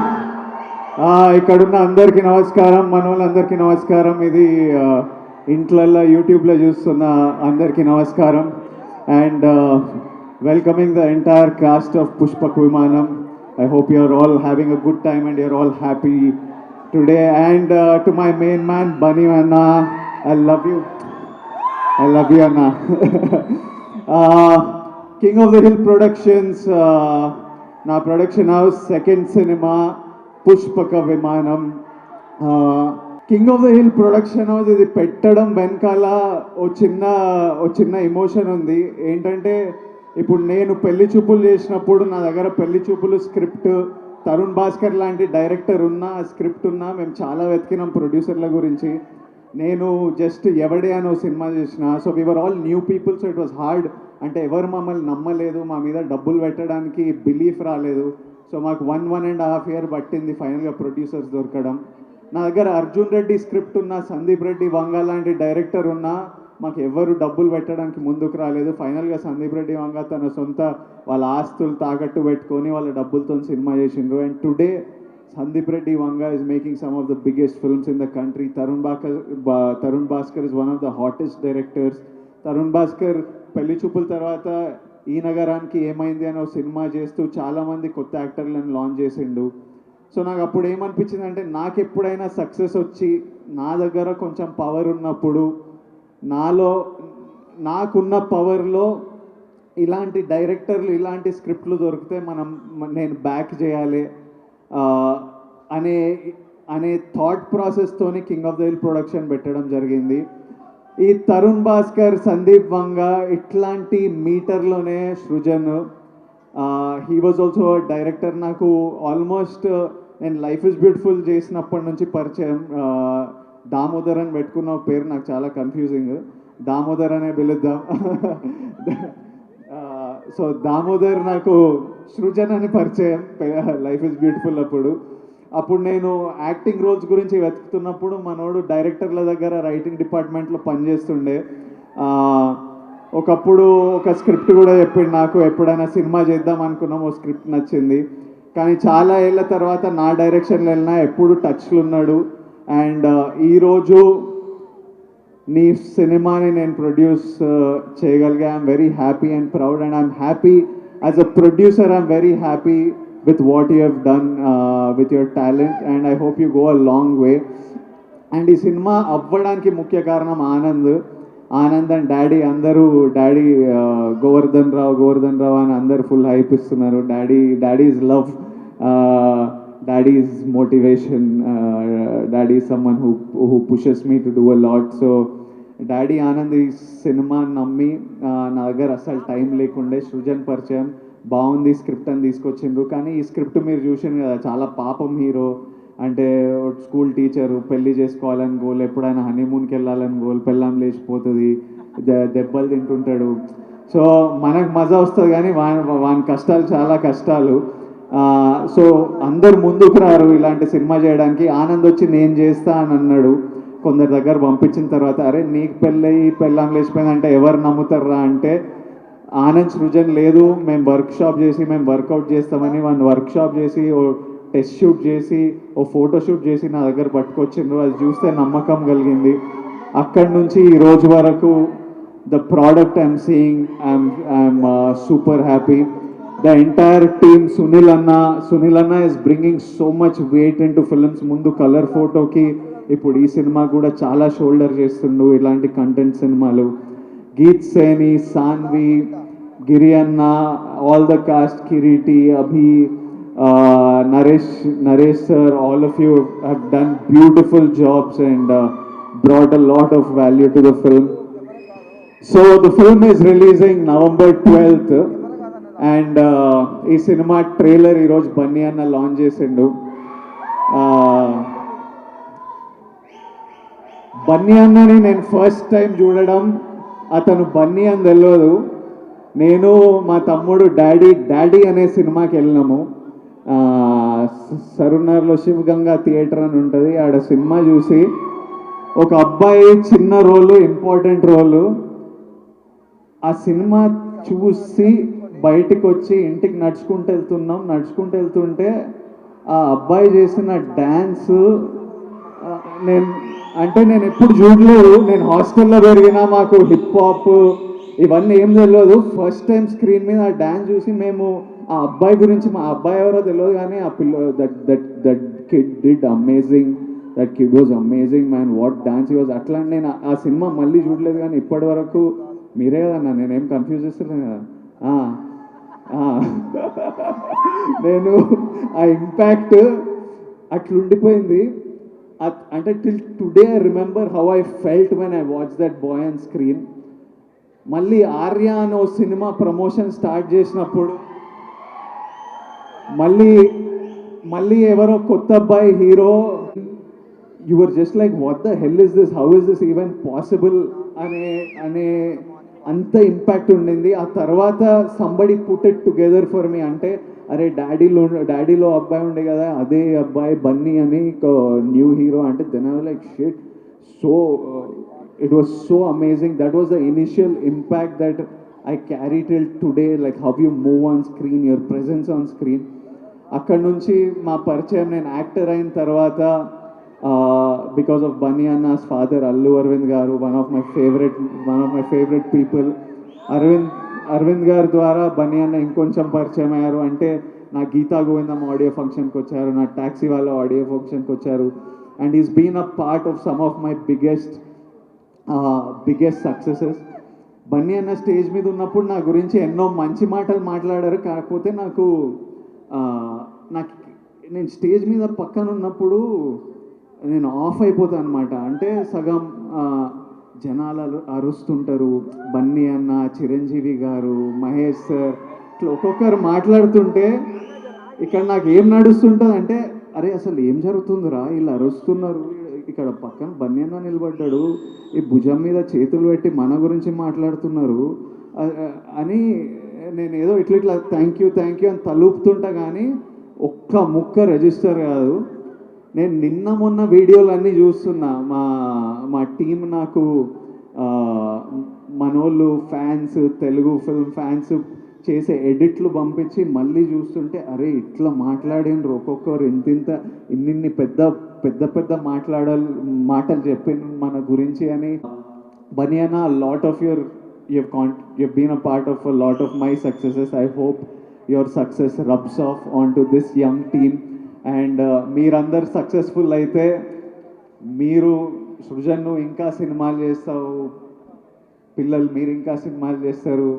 Speaker 13: ఇక్కడున్న అందరికీ నమస్కారం, మన వాళ్ళందరికీ నమస్కారం. ఇది ఇంట్లల్లో యూట్యూబ్లో చూస్తున్న అందరికీ నమస్కారం. And welcoming the entire cast of Pushpak Vimanam. I hope you are all having a good time and you are all happy today. And to my main man Bunny anna, I love you anna. King of the hill productions నా production house, second cinema Pushpaka Vimanam. King of the hill production house ఇది పెట్టడం వెనకాల ఓ చిన్న emotion ఉంది. ఏంటంటే ఇప్పుడు నేను పెళ్లి చూపులు చేసినప్పుడు నా దగ్గర పెళ్లి చూపులు స్క్రిప్ట్, తరుణ్ భాస్కర్ లాంటి డైరెక్టర్ ఉన్నా, స్క్రిప్ట్ ఉన్నా, మేము చాలా వెతికినాం ప్రొడ్యూసర్ల గురించి. నేను జస్ట్ ఎవడే అని ఓ సినిమా చేసిన. So we are all new people. So it was hard. అంటే ఎవరు మమ్మల్ని నమ్మలేదు, మా మీద డబ్బులు పెట్టడానికి బిలీఫ్ రాలేదు. సో మాకు 1.5 year పట్టింది ఫైనల్గా ప్రొడ్యూసర్స్ దొరకడం. నా దగ్గర అర్జున్ రెడ్డి స్క్రిప్ట్ ఉన్న, సందీప్ రెడ్డి వంగ లాంటి డైరెక్టర్ ఉన్నా, మాకు ఎవరు డబ్బులు పెట్టడానికి ముందుకు రాలేదు. ఫైనల్గా సందీప్ రెడ్డి వంగ తన సొంత వాళ్ళ ఆస్తులు తాకట్టు పెట్టుకొని వాళ్ళ డబ్బులతో సినిమా చేసిండ్రు. And today Sandeep Reddy Vanga is making some of the biggest films in the country. Tarun Bhaskar is one of the hottest directors. Tarun Bhaskar పెళ్లి చూపుల తర్వాత ఈ నగరానికి ఏమైంది అని ఒక సినిమా చేస్తూ చాలామంది కొత్త యాక్టర్లను లాంచ్ చేసిండు. సో నాకు అప్పుడు ఏమనిపించింది అంటే, నాకు ఎప్పుడైనా సక్సెస్ వచ్చి నా దగ్గర కొంచెం పవర్ ఉన్నప్పుడు, నాకున్న పవర్లో ఇలాంటి డైరెక్టర్లు, ఇలాంటి స్క్రిప్ట్లు దొరికితే నేను బ్యాక్ చేయాలి అనే థాట్ ప్రాసెస్తోని king of the hill production పెట్టడం జరిగింది. ఈ తరుణ్ భాస్కర్, సందీప్ వంగ ఇట్లాంటి మీటర్లోనే Srujan, he was also director. నాకు ఆల్మోస్ట్ నేను లైఫ్ ఇస్ బ్యూటిఫుల్ చేసినప్పటి నుంచి పరిచయం. దామోదర్ అని పెట్టుకున్న పేరు నాకు చాలా కన్ఫ్యూజింగ్, దామోదర్ అనే పిలుద్దాం. సో దామోదర్ నాకు సృజన్ అని పరిచయం లైఫ్ ఇస్ బ్యూటిఫుల్ అప్పుడు నేను యాక్టింగ్ రోల్స్ గురించి వెతుకుతున్నప్పుడు మనోడు డైరెక్టర్ల దగ్గర రైటింగ్ డిపార్ట్మెంట్లో పనిచేస్తుండే. ఒకప్పుడు ఒక స్క్రిప్ట్ కూడా చెప్పిండు నాకు, ఎప్పుడైనా సినిమా చేద్దాం అనుకున్నాం, ఓ స్క్రిప్ట్ నచ్చింది. కానీ చాలా ఏళ్ళ తర్వాత నా డైరెక్షన్లో వెళ్ళినా ఎప్పుడు టచ్లో ఉన్నాడు. అండ్ ఈరోజు నీ సినిమాని నేను ప్రొడ్యూస్ చేయగలిగా. I'm very happy and proud. And I'm happy as a producer. I'm very happy with what you have done with your talent, and I hope you go a long way. And ఈ cinema అవ్వడానికి ముఖ్య కారణం Anand and daddy అందరూ daddy Govardhan రావు అని అందరు full hype ఇస్తున్నారు. Daddy is love, daddy is motivation, daddy is someone who pushes me to do a lot. So daddy Anand ఈ cinema నమ్మి నా దగ్గర అసలు టైం లేకుండే సృజన్ పరిచయం, బాగుంది స్క్రిప్ట్ అని తీసుకొచ్చిండ్రు. కానీ ఈ స్క్రిప్ట్ మీరు చూసిండ్రు కదా, చాలా పాపం హీరో, అంటే స్కూల్ టీచరు, పెళ్లి చేసుకోవాలని గోల్, ఎప్పుడైనా హనీమూన్కి వెళ్ళాలని గోల్, పెళ్ళాం లేచిపోతుంది, దెబ్బలు తింటుంటాడు. సో మనకు మజా వస్తుంది కానీ వాని కష్టాలు చాలా కష్టాలు. సో అందరు ముందుకు రారు ఇలాంటి సినిమా చేయడానికి. ఆనంద్ వచ్చి నేను చేస్తా అని అన్నాడు. కొందరి దగ్గర పంపించిన తర్వాత, అరే నీకు పెళ్ళాం లేచిపోయిందంటే ఎవరు నమ్ముతారా అంటే, ఆనంద్ సృజన్ లేదు మేము వర్కౌట్ చేస్తామని వాళ్ళు వర్క్షాప్ చేసి టెస్ట్ షూట్ చేసి ఫోటో షూట్ చేసి నా దగ్గర పట్టుకొచ్చిండ్రు. అది చూస్తే నమ్మకం కలిగింది. అక్కడి నుంచి ఈ రోజు వరకు the product I'm seeing, I'm super happy. The entire team, Sunil anna is bringing so much weight in to films. ముందు కలర్ ఫోటోకి, ఇప్పుడు ఈ సినిమా కూడా చాలా షోల్డర్ చేస్తుండు ఇలాంటి కంటెంట్ సినిమాలు. గీత్ సేని, సాన్వి, గిరి అన్న, all the cast, Kireeti, Abhi, Naresh sir, all of you have done beautiful jobs and brought a lot of value to the film. So the film is releasing November 12th and ఈ cinema trailer ఈరోజు బన్నీ అన్న launch చేసిండు. బన్నీ అన్నని నేను first time చూడడం, అతను బన్నీ అని తెలియదు. నేను మా తమ్ముడు డాడీ అనే సినిమాకి వెళ్ళినాము. సరునర్లో శివగంగా థియేటర్ అని ఉంటుంది, ఆడ సినిమా చూసి ఒక అబ్బాయి చిన్న రోలు, ఇంపార్టెంట్ రోలు, ఆ సినిమా చూసి బయటికి వచ్చి ఇంటికి నడుచుకుంటూ వెళ్తుంటే ఆ అబ్బాయి చేసిన డ్యాన్స్ నేను ఎప్పుడు చూడలేదు. నేను హాస్టల్లో పెరిగినా, మాకు హిప్ హాప్ ఇవన్నీ ఏం తెలియదు. ఫస్ట్ టైం స్క్రీన్ మీద ఆ డ్యాన్స్ చూసి మేము ఆ అబ్బాయి గురించి, మా అబ్బాయి ఎవరో తెలియదు కానీ ఆ that kid did amazing, that kid was amazing man, what dance was. అట్లా నేను ఆ సినిమా మళ్ళీ చూడలేదు కానీ ఇప్పటి వరకు మీరే కదన్నా, నేనేం కన్ఫ్యూజ్ చేస్తున్నాను కదా, నేను ఆ ఇంపాక్ట్ అట్లుండిపోయింది. అంటే till today I remember how I felt when I watch that boy on screen. మళ్ళీ ఆర్య అనో సినిమా ప్రమోషన్ స్టార్ట్ చేసినప్పుడు మళ్ళీ ఎవరో కొత్త అబ్బాయి hero, you were just like what the hell is this, how is this even possible అనే అంత impact ఉండింది. ఆ తర్వాత somebody put it together for me, అంటే అరే డాడీలో అబ్బాయి ఉండే కదా, అదే అబ్బాయి బన్నీ అని న్యూ హీరో అంటే, then I was like shit. So it was so amazing. That was the initial impact that I carry till today, like how you move on screen, your presence on screen. అక్కడ నుంచి మా పరిచయం, నేను actor అయిన తర్వాత because of Bunny anna's father Allu Aravind garu, one of my favourite people. Aravind గారి ద్వారా బన్నీ అన్న ఇంకొంచెం పరిచయం అయ్యారు. అంటే నా గీతా గోవిందం ఆడియో ఫంక్షన్కి వచ్చారు, నా ట్యాక్సీ వాళ్ళ ఆడియో ఫంక్షన్కి వచ్చారు. And is been a part of some of my biggest successes. Bunny అన్న స్టేజ్ మీద ఉన్నప్పుడు నా గురించి ఎన్నో మంచి మాటలు మాట్లాడారు. కాకపోతే నాకు నేను స్టేజ్ మీద పక్కన ఉన్నప్పుడు నేను ఆఫ్ అయిపోతాను అనమాట. అంటే సగం జనాలు అరుస్తుంటారు, బన్నీ అన్న, చిరంజీవి గారు, మహేష్ సార్, ఇట్లా ఒక్కొక్కరు మాట్లాడుతుంటే ఇక్కడ నాకు ఏం నడుస్తుంటుంది అంటే, అరే అసలు ఏం జరుగుతుందిరా, వీళ్ళు అరుస్తున్నారు, ఇక్కడ పక్కన బన్నీ అన్న నిలబడ్డాడు, ఈ భుజం మీద చేతులు పెట్టి మన గురించి మాట్లాడుతున్నారు అని నేను ఏదో ఇట్లా థ్యాంక్ యూ అని తలుపుతుంటా కానీ ఒక్క ముక్క రిజిస్టర్ కాదు. నేను నిన్న మొన్న వీడియోలన్నీ చూస్తున్నా, మా టీం నాకు మనోళ్ళు ఫ్యాన్స్, తెలుగు ఫిల్మ్ ఫ్యాన్స్ చేసే ఎడిట్లు పంపించి మళ్ళీ చూస్తుంటే, అరే ఇట్లా మాట్లాడినరు ఒక్కొక్కరు ఇన్ని పెద్ద మాటలు చెప్పిన మన గురించి అని. బన్నీ అన్న, lot of you've been a part of a lot of my successes. I hope your success rubs off onto this young team and మీరందరు సక్సెస్ఫుల్ అయితే మీరు సృజన్ నువ్వు ఇంకా సినిమాలు చేస్తావు, పిల్లలు మీరు ఇంకా సినిమాలు చేస్తారు,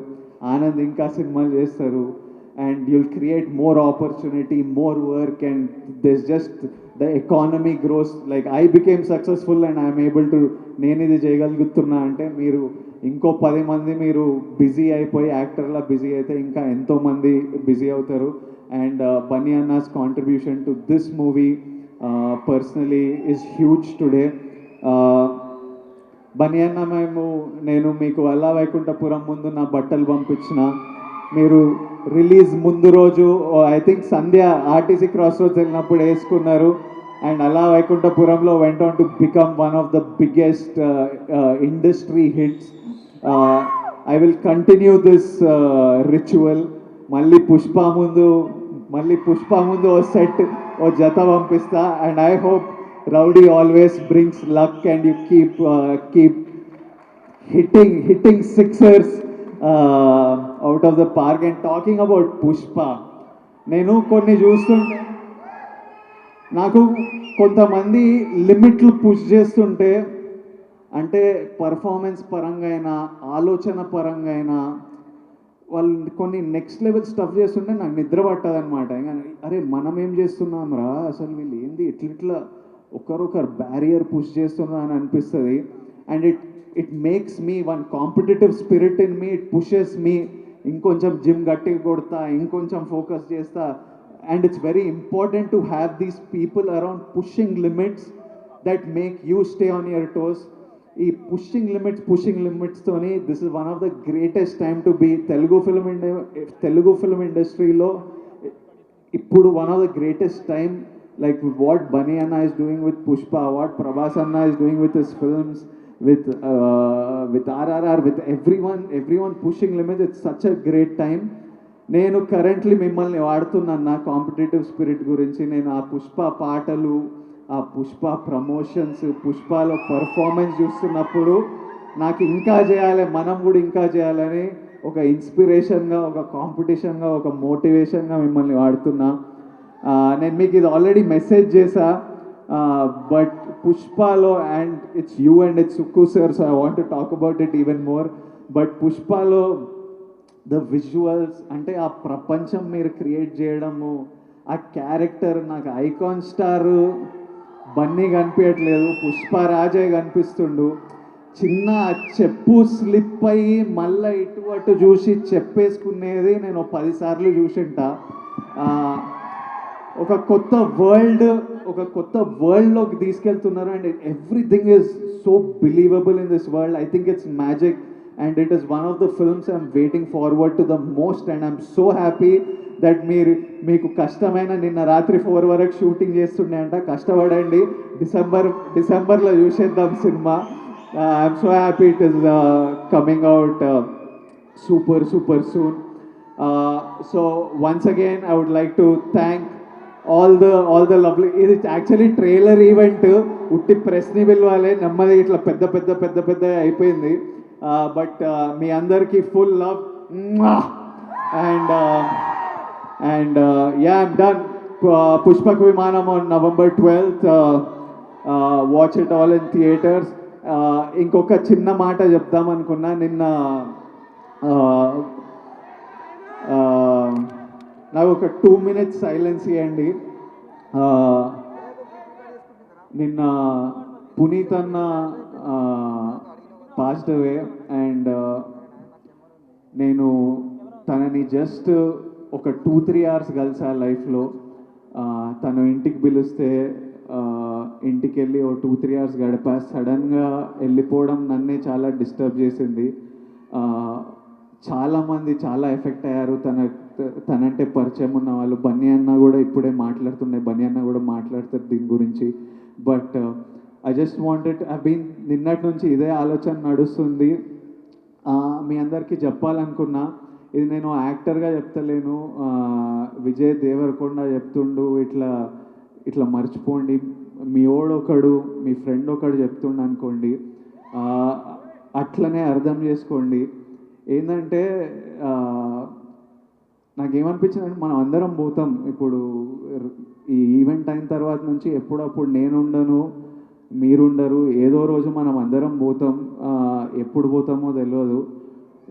Speaker 13: ఆనంద్ ఇంకా సినిమాలు చేస్తారు, and you'll create more opportunity, more work, and this just the economy gross. Like I became successful and I'm able to, నేను ఇది చేయగలుగుతున్నా అంటే మీరు ఇంకో 10 మంది మీరు బిజీ అయిపోయి యాక్టర్లా బిజీ అయితే ఇంకా ఎంతోమంది బిజీ అవుతారు. And Bunny anna's contribution to this movie personally is huge today. Bunny అన్న నేను మీకు అల్లా వైకుంఠపురం ముందు నా బట్టలు పంపించిన, మీరు రిలీజ్ ముందు రోజు I think Sandhya RTC cross roads వెళ్ళినప్పుడు వేసుకున్నారు. And Ala Vaikunthapurramuloo went on to become one of the biggest industry hits. I will continue this ritual. మళ్ళీ పుష్ప ముందు ఓ సెట్ ఓ జత పంపిస్తా. And I hope rowdy always brings luck and you keep hitting sixers out of the park. And talking about Pushpa, నేను కొన్ని చూస్తుంటే నాకు కొంతమంది లిమిట్లు పుష్ చేస్తుంటే, అంటే పర్ఫార్మెన్స్ పరంగా అయినా ఆలోచన పరంగా అయినా వాళ్ళు కొన్ని నెక్స్ట్ లెవెల్ స్టఫ్ చేస్తుంటే నాకు నిద్ర పట్టదనమాట. అరే మనం ఏం చేస్తున్నాం రా, అసలు వీళ్ళు ఏంది ఇట్లా ఒకరొకరు బ్యారియర్ పుష్ చేస్తున్నా అని అనిపిస్తుంది. And it makes me one competitive spirit in me, it pushes me ఇంకొంచెం జిమ్ గట్టిగా కొడతా, ఇంకొంచెం ఫోకస్ చేస్తా. And it's very important to have these people around pushing limits that make you stay on your toes. ఈ pushing లిమిట్స్తోని this is one of the greatest time to be Telugu film ఇండస్ట్రీలో ఇప్పుడు one of the greatest time. like what Bunny Anna is doing with Pushpa, what Prabhas Anna is doing with his films, with RRR, with everyone pushing limits. It's such a great time. నేను currently మిమ్మల్ని వాడుతున్నాను నా competitive spirit గురించి. నేను ఆ పుష్ప పాటలు, ఆ Pushpa promotions, పుష్పలో performance చూస్తున్నప్పుడు నాకు ఇంకా చేయాలి, మనం కూడా ఇంకా చేయాలని ఒక ఇన్స్పిరేషన్గా, ఒక కాంపిటీషన్గా, ఒక మోటివేషన్గా మిమ్మల్ని వాడుతున్నా. నేను మీకు ఇది ఆల్రెడీ మెసేజ్ చేశా, బట్ పుష్పలో, and it's you and it's Sukku sir, so I want to talk about it even more. But పుష్పలో ద విజువల్స్, అంటే ఆ ప్రపంచం మీరు క్రియేట్ చేయడము, ఆ క్యారెక్టర్, నాకు ఐకాన్ స్టార్ బన్నీ కనిపించట్లేదు, పుష్పరాజే కనిపిస్తుండు. చిన్న చెప్పు స్లిప్ అయ్యి మళ్ళీ ఇటు అటు చూసి చెప్పేసుకునేది నేను 10 సార్లు చూసింటా. ఒక కొత్త వరల్డ్లోకి తీసుకెళ్తున్నారు. And everything is so believable in this world. I think it's magic and it is one of the films I'm waiting forward to the most. And I'm so happy that మీకు కష్టమైన నిన్న రాత్రి 4 వరకు షూటింగ్ చేస్తుండే అంట, కష్టపడండి, డిసెంబర్లో చూసేద్దాం సినిమా. I'm so happy it is coming out super soon. So once again I would like to thank all the lovely, ఇది యాక్చువల్లీ ట్రైలర్ ఈవెంట్, ఉట్టి ప్రెస్ని పిలవాలి, నెమ్మది ఇట్లా పెద్ద అయిపోయింది. బట్ మీ అందరికీ full love and yeah I'm done. Pushpaka Vimanam on November 12th, watch it all in theatres. ఇంకొక చిన్న మాట చెప్దామనుకున్నా, నిన్న నాకు ఒక 2 minutes సైలెన్స్ ఇవ్వండి. నిన్న పునీత్ అన్న పాస్డ్ అవే. అండ్ నేను తనని జస్ట్ ఒక 2-3 hours కలిసా లైఫ్లో. తను ఇంటికి పిలిస్తే ఇంటికి వెళ్ళి ఓ 2-3 hours గడిపా. సడన్గా వెళ్ళిపోవడం నన్నే చాలా డిస్టర్బ్ చేసింది. చాలామంది చాలా ఎఫెక్ట్ అయ్యారు. తనంటే పరిచయం ఉన్న వాళ్ళు. బన్నీ అన్న కూడా ఇప్పుడే బన్నీ అన్న కూడా మాట్లాడతారు దీని గురించి. బట్ ఐ జస్ట్ వాంటెడ్, నిన్నటి నుంచి ఇదే ఆలోచన నడుస్తుంది. మీ అందరికీ చెప్పాలనుకున్నా, ఇది నేను యాక్టర్గా చెప్తలేను, విజయ్ దేవరకొండ చెప్తుండు, ఇట్లా మర్చిపోండి, మీ ఒకడు, మీ ఫ్రెండ్ ఒకడు చెప్తుండు అనుకోండి, అట్లనే అర్థం చేసుకోండి. ఏంటంటే నాకేమనిపించిందంటే, మనం అందరం పోతాం. ఇప్పుడు ఈ ఈవెంట్ అయిన తర్వాత నుంచి ఎప్పుడప్పుడు నేనుండను, మీరుండరు. ఏదో రోజు మనం అందరం పోతాం, ఎప్పుడు పోతామో తెలియదు.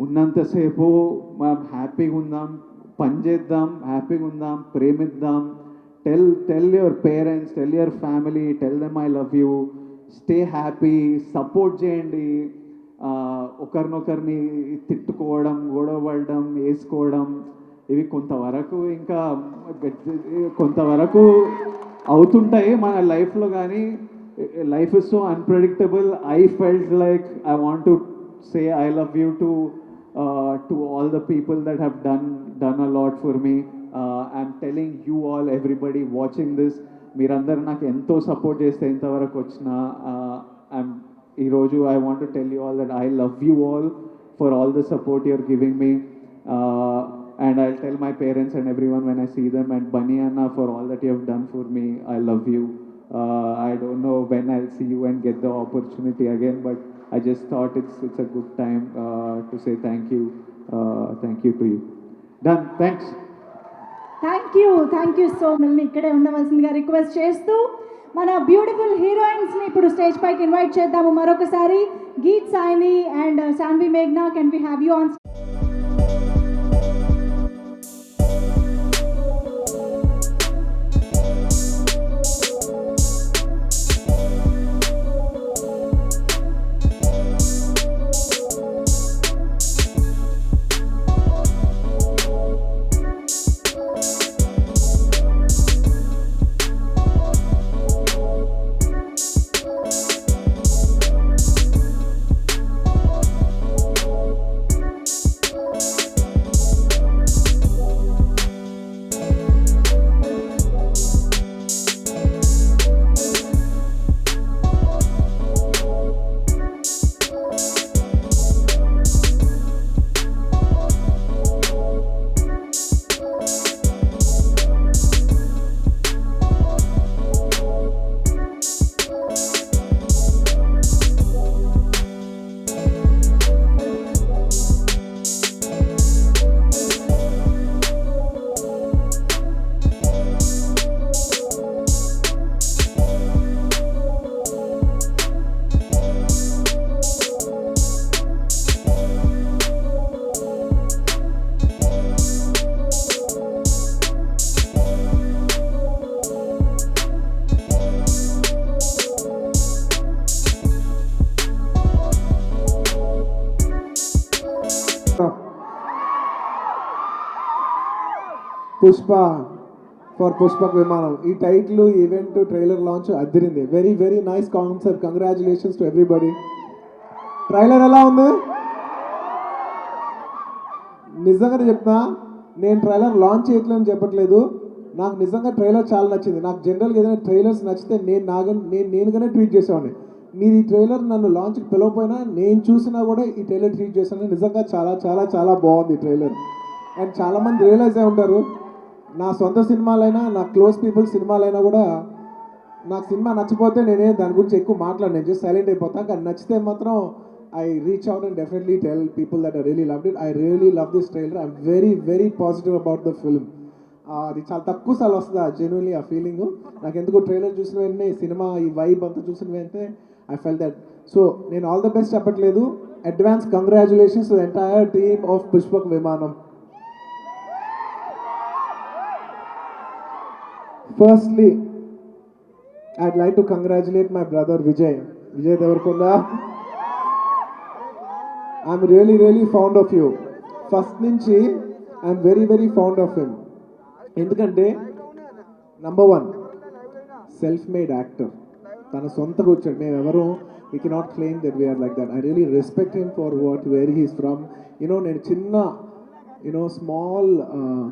Speaker 13: ఉన్నంతసేపు మనం హ్యాపీగా ఉందాం, పని చేద్దాం, హ్యాపీగా ఉందాం, ప్రేమిద్దాం. Tell your parents, tell your family, tell them I love you, stay happy, support చేయండి. ఒకరినొకరిని తిట్టుకోవడం, గొడవ పడడం, వేసుకోవడం ఇవి కొంతవరకు అవుతుంటాయి మన లైఫ్లో. కానీ life is so unpredictable. I felt like I want to say I love you to all the people that have done a lot for me. I'm telling you all, everybody watching this, మీరందరూ నాకు ఎంతో support చేస్తే ఇంతవరకు వచ్చిన ఈరోజు I want to tell you all that I love you all for all the support you're giving me. And I'll tell my parents and everyone when I see them, and Bunny Anna, for all that you have done for me, I love you. I don't know when I'll see you and get the opportunity again, but I just thought it's a good time to say thank you to you. Done. Thanks.
Speaker 1: Thank you so much. ఇక్కడే ఉండవలసిందిగా request చేస్తూ మన beautiful హీరోయిన్స్ని ఇప్పుడు stage పైకి invite చేద్దాము మరొకసారి. Geeth Saini and Saanvi మేఘ్నా, can we have you on?
Speaker 14: Pushpa for Pushpak Vimanam, ఈ title event trailer launch అదిరింది. Very very nice concept. Congratulations to everybody. Trailer ఎలా ఉంది? నిజంగా చెప్తా, నేను ట్రైలర్ లాంచ్ చేయట్లేదని చెప్పట్లేదు. నాకు నిజంగా ట్రైలర్ చాలా నచ్చింది. నాకు జనరల్గా ఏదైనా ట్రైలర్స్ నచ్చితే నేనుగానే ట్వీట్ చేసేవాడిని. మీరు ఈ ట్రైలర్ నన్ను లాంచ్కి పిలవపోయినా నేను చూసినా కూడా ఈ ట్రైలర్ ట్వీట్ చేశాను. నిజంగా చాలా చాలా చాలా బాగుంది ట్రైలర్. అండ్ చాలామంది రియలైజ్ అయి ఉంటారు, నా సొంత సినిమాలైనా, నా క్లోజ్ పీపుల్ సినిమాలైనా కూడా నాకు సినిమా నచ్చపోతే నేనే దాని గురించి ఎక్కువ మాట్లాడను, నేను జస్ట్ సైలెంట్ అయిపోతాను. కానీ నచ్చితే మాత్రం I reach out and definitely tell people that I really loved it. I really love this trailer. I'm very very positive about the film. అది చాలా తక్కువ సార్లు వస్తుంది ఆ జెన్యున్లీ ఆ ఫీలింగ్. నాకు ఎందుకు ట్రైలర్ చూసిన వెంటనే సినిమా ఈ వైబ్ అంతా చూసిన వెంటనే ఐ ఫెల్ దట్. సో నేను ఆల్ ద బెస్ట్ చెప్పట్లేదు, advance congratulations to the entire team of Pushpak విమానం. Firstly, I'd like to congratulate my brother Vijay Devarkonda. I'm really, really fond of you. First nunchi, I'm very, very fond of him. Endukante, number one, self-made actor. Tana sontaga vachadu. మేము ఎవరు, we cannot claim that we are like that. I really respect him for where he is from. నేను చిన్న small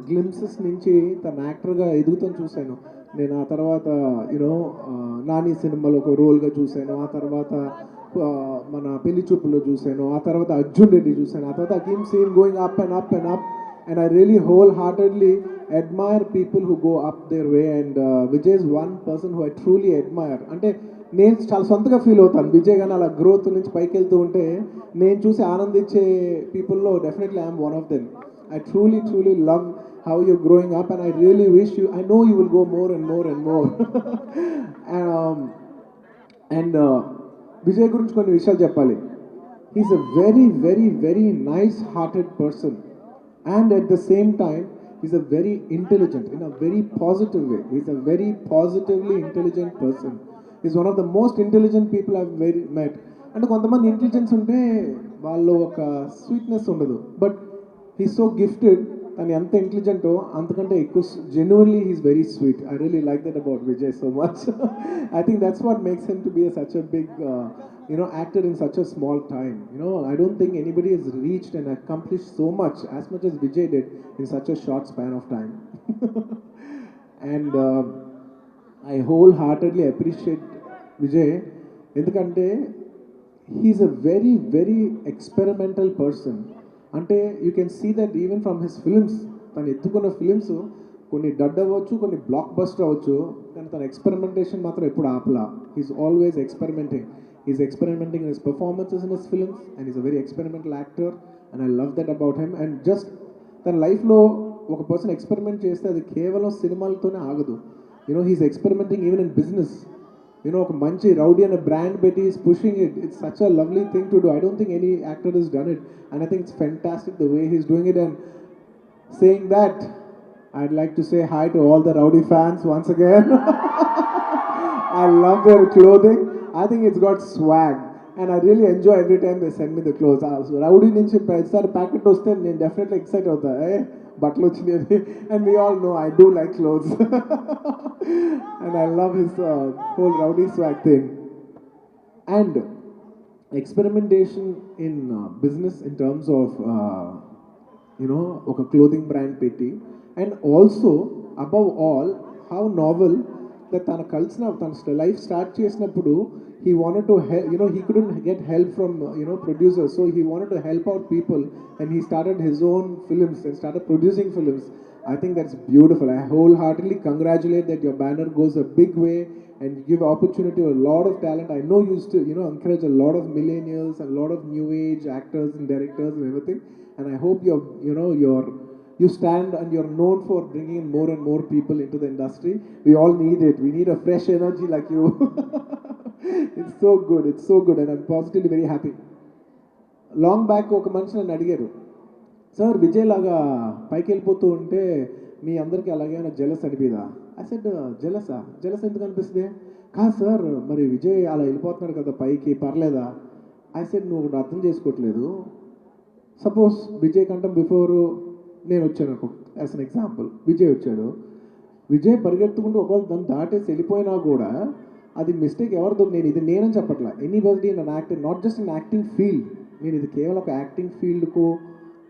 Speaker 14: glimpses నుంచి తన యాక్టర్గా ఎదుగుతాను చూశాను నేను. ఆ తర్వాత నాని సినిమాలో ఒక రోల్గా చూశాను. ఆ తర్వాత మన పెళ్లి చూపులో చూశాను. ఆ తర్వాత అర్జున్ రెడ్డి చూశాను. ఆ తర్వాత I keep seeing going up and up and up. And I really whole heartedly admire people who go up there way. And Vijay is one person who I truly admire. అంటే నేను చాలా సొంతగా ఫీల్ అవుతాను విజయ్ కానీ అలా గ్రోత్ నుంచి పైకి వెళ్తూ ఉంటే నేను చూసి ఆనందించే పీపుల్లో definitely I'm one of them. I truly, truly love how you're growing up, and I really wish you, I know you will go more and more and more. And Vijay గురించి కొన్ని విషయాలు చెప్పాలి. He's a very very very nice hearted person and at the same time he's a very intelligent in a very positive way. He's a very positively intelligent person. He's one of the most intelligent people I've met. అంటే కొంతమంది intelligence ఉంటే వాళ్ళు ఒక sweetness ఉండదు, but he's so gifted. తను ఎంత ఇంటెలిజెంటో అంతకంటే ఎక్కువ genuinely he's very sweet. I really like that about Vijay so much. I think that's what makes him to be such a big actor in such a small time. I don't think anybody has reached and accomplished so much as Vijay did in such a short span of time. And I wholeheartedly appreciate Vijay ఎందుకంటే he's a very very experimental person. అంటే you can see that even from his films. తను ఎత్తుకున్న films కొన్ని డడ్ అవ్వచ్చు, కొన్ని block buster అవ్వచ్చు, కానీ తన ఎక్స్పెరిమెంటేషన్ మాత్రం ఎప్పుడు ఆపలా. He's always experimenting. He's experimenting in his performances in his films, and he's a very experimental actor, and I love that about him. And just తన లైఫ్లో ఒక పర్సన్ ఎక్స్పెరిమెంట్ చేస్తే అది కేవలం సినిమాలతోనే ఆగదు. He's experimenting even in business. ఒక మంచి rowdy అనే బ్రాండ్ పెట్టి is pushing it. It's such a lovely thing to do. I don't think any actor is done it, and I think it's fantastic the way he's doing it. And saying that, I'd like to say hi to all the Rowdy fans once again. I love their clothing. I think it's got swag, and I really enjoy every time they send me the clothes. So Rowdy నుంచి ప్రతిసారి packet వస్తే నేను definitely excite అవుతా, బట్టలు వచ్చినాయి. And we all know I do like clothes. And I love his whole Rowdy swag thing. And experimentation in business in terms of ఒక clothing brand పెట్టి, and also above all how novel that తన తన life start చేసినప్పుడు he wanted to help, he couldn't get help from producers, so he wanted to help out people, and he started his own films and started producing films. I think that's beautiful. I wholeheartedly congratulate that your banner goes a big way and give opportunity to a lot of talent. I know you used to encourage a lot of millennials and a lot of new age actors and directors and everything, and I hope you stand and you're known for bringing in more and more people into the industry. We all need it. We need a fresh energy like you. It's so good. It's so good, and I'm positively very happy. Long back ఒక మనిషి నన్ను అడిగారు, sir Vijay లాగా పైకి వెళ్ళిపోతూ ఉంటే మీ అందరికీ అలాగే జెలస్ అనిపిదా? ఐ సెడ్ జెలస్ ఎందుకు అనిపిస్తుంది? కాదు సార్, మరి విజయ్ అలా వెళ్ళిపోతున్నాడు కదా పైకి, పర్లేదా? ఐ సెడ్ నువ్వు అర్థం చేసుకోవట్లేదు. సపోజ్ విజయ్ కంటే బిఫోర్ నేను వచ్చాను అనుకో, యాజ్ అన్ ఎగ్జాంపుల్. విజయ్ వచ్చాడు, విజయ్ పరిగెత్తుకుంటూ ఒకవేళ దాన్ని దాటేసి వెళ్ళిపోయినా కూడా అది మిస్టేక్ ఎవరిదో, నేనని చెప్పట్లా. Anybody in an acting, not just in acting field, నేను ఇది కేవలం ఒక యాక్టింగ్ ఫీల్డ్కో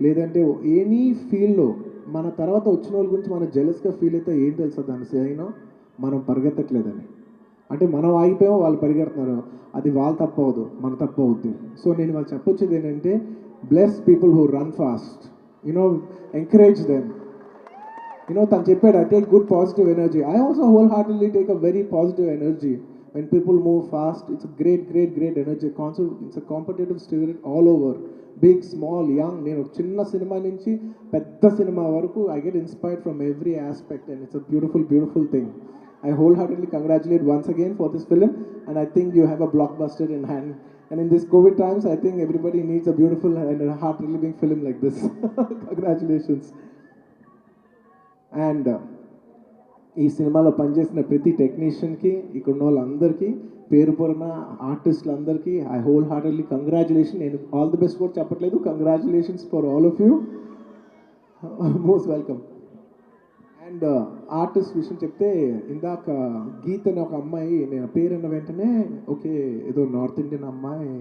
Speaker 14: లేదంటే ఎనీ ఫీల్డ్లో మన తర్వాత వచ్చిన వాళ్ళ గురించి మనం జెలస్గా ఫీల్ అయితే ఏం తెలుసా దాని సైన్? మనం పరిగెత్తట్లేదని. అంటే మనం ఆగిపోయామో వాళ్ళు పరిగెడుతున్నారు, అది వాళ్ళ తప్పు అవ్వదు, మన తప్పు అవుద్ది. సో నేను వాళ్ళు చెప్పొచ్చేది ఏంటంటే, bless people who run fast, encourage them. తను చెప్పాడు, I take good positive energy. I also wholeheartedly take a very positive energy. When people move fast, it's a great energy. It's a competitive spirit all over. Big, small, young. నేను చిన్న cinema నుంచి పెద్ద cinema వరకు I get inspired from every aspect, and it's a beautiful thing. I wholeheartedly congratulate once again for this film, and I think you have a blockbuster in hand. And in this COVID times, I think everybody needs a beautiful and a heart-relieving film like this. Congratulations. And ఈ సినిమాలో పనిచేసిన ప్రతి టెక్నీషియన్కి, ఇక్కడ ఉన్న వాళ్ళందరికీ, పేరు పొరన ఆర్టిస్టులందరికీ I wholeheartedly congratulations. నేను all the best కూడా చెప్పట్లేదు, congratulations for all of you. Most welcome. And artist విషయం చెప్తే, ఇందాక గీత్ అనే ఒక అమ్మాయి, నేను పేరు అన్న వెంటనే ఓకే ఏదో నార్త్ ఇండియన్ అమ్మాయి,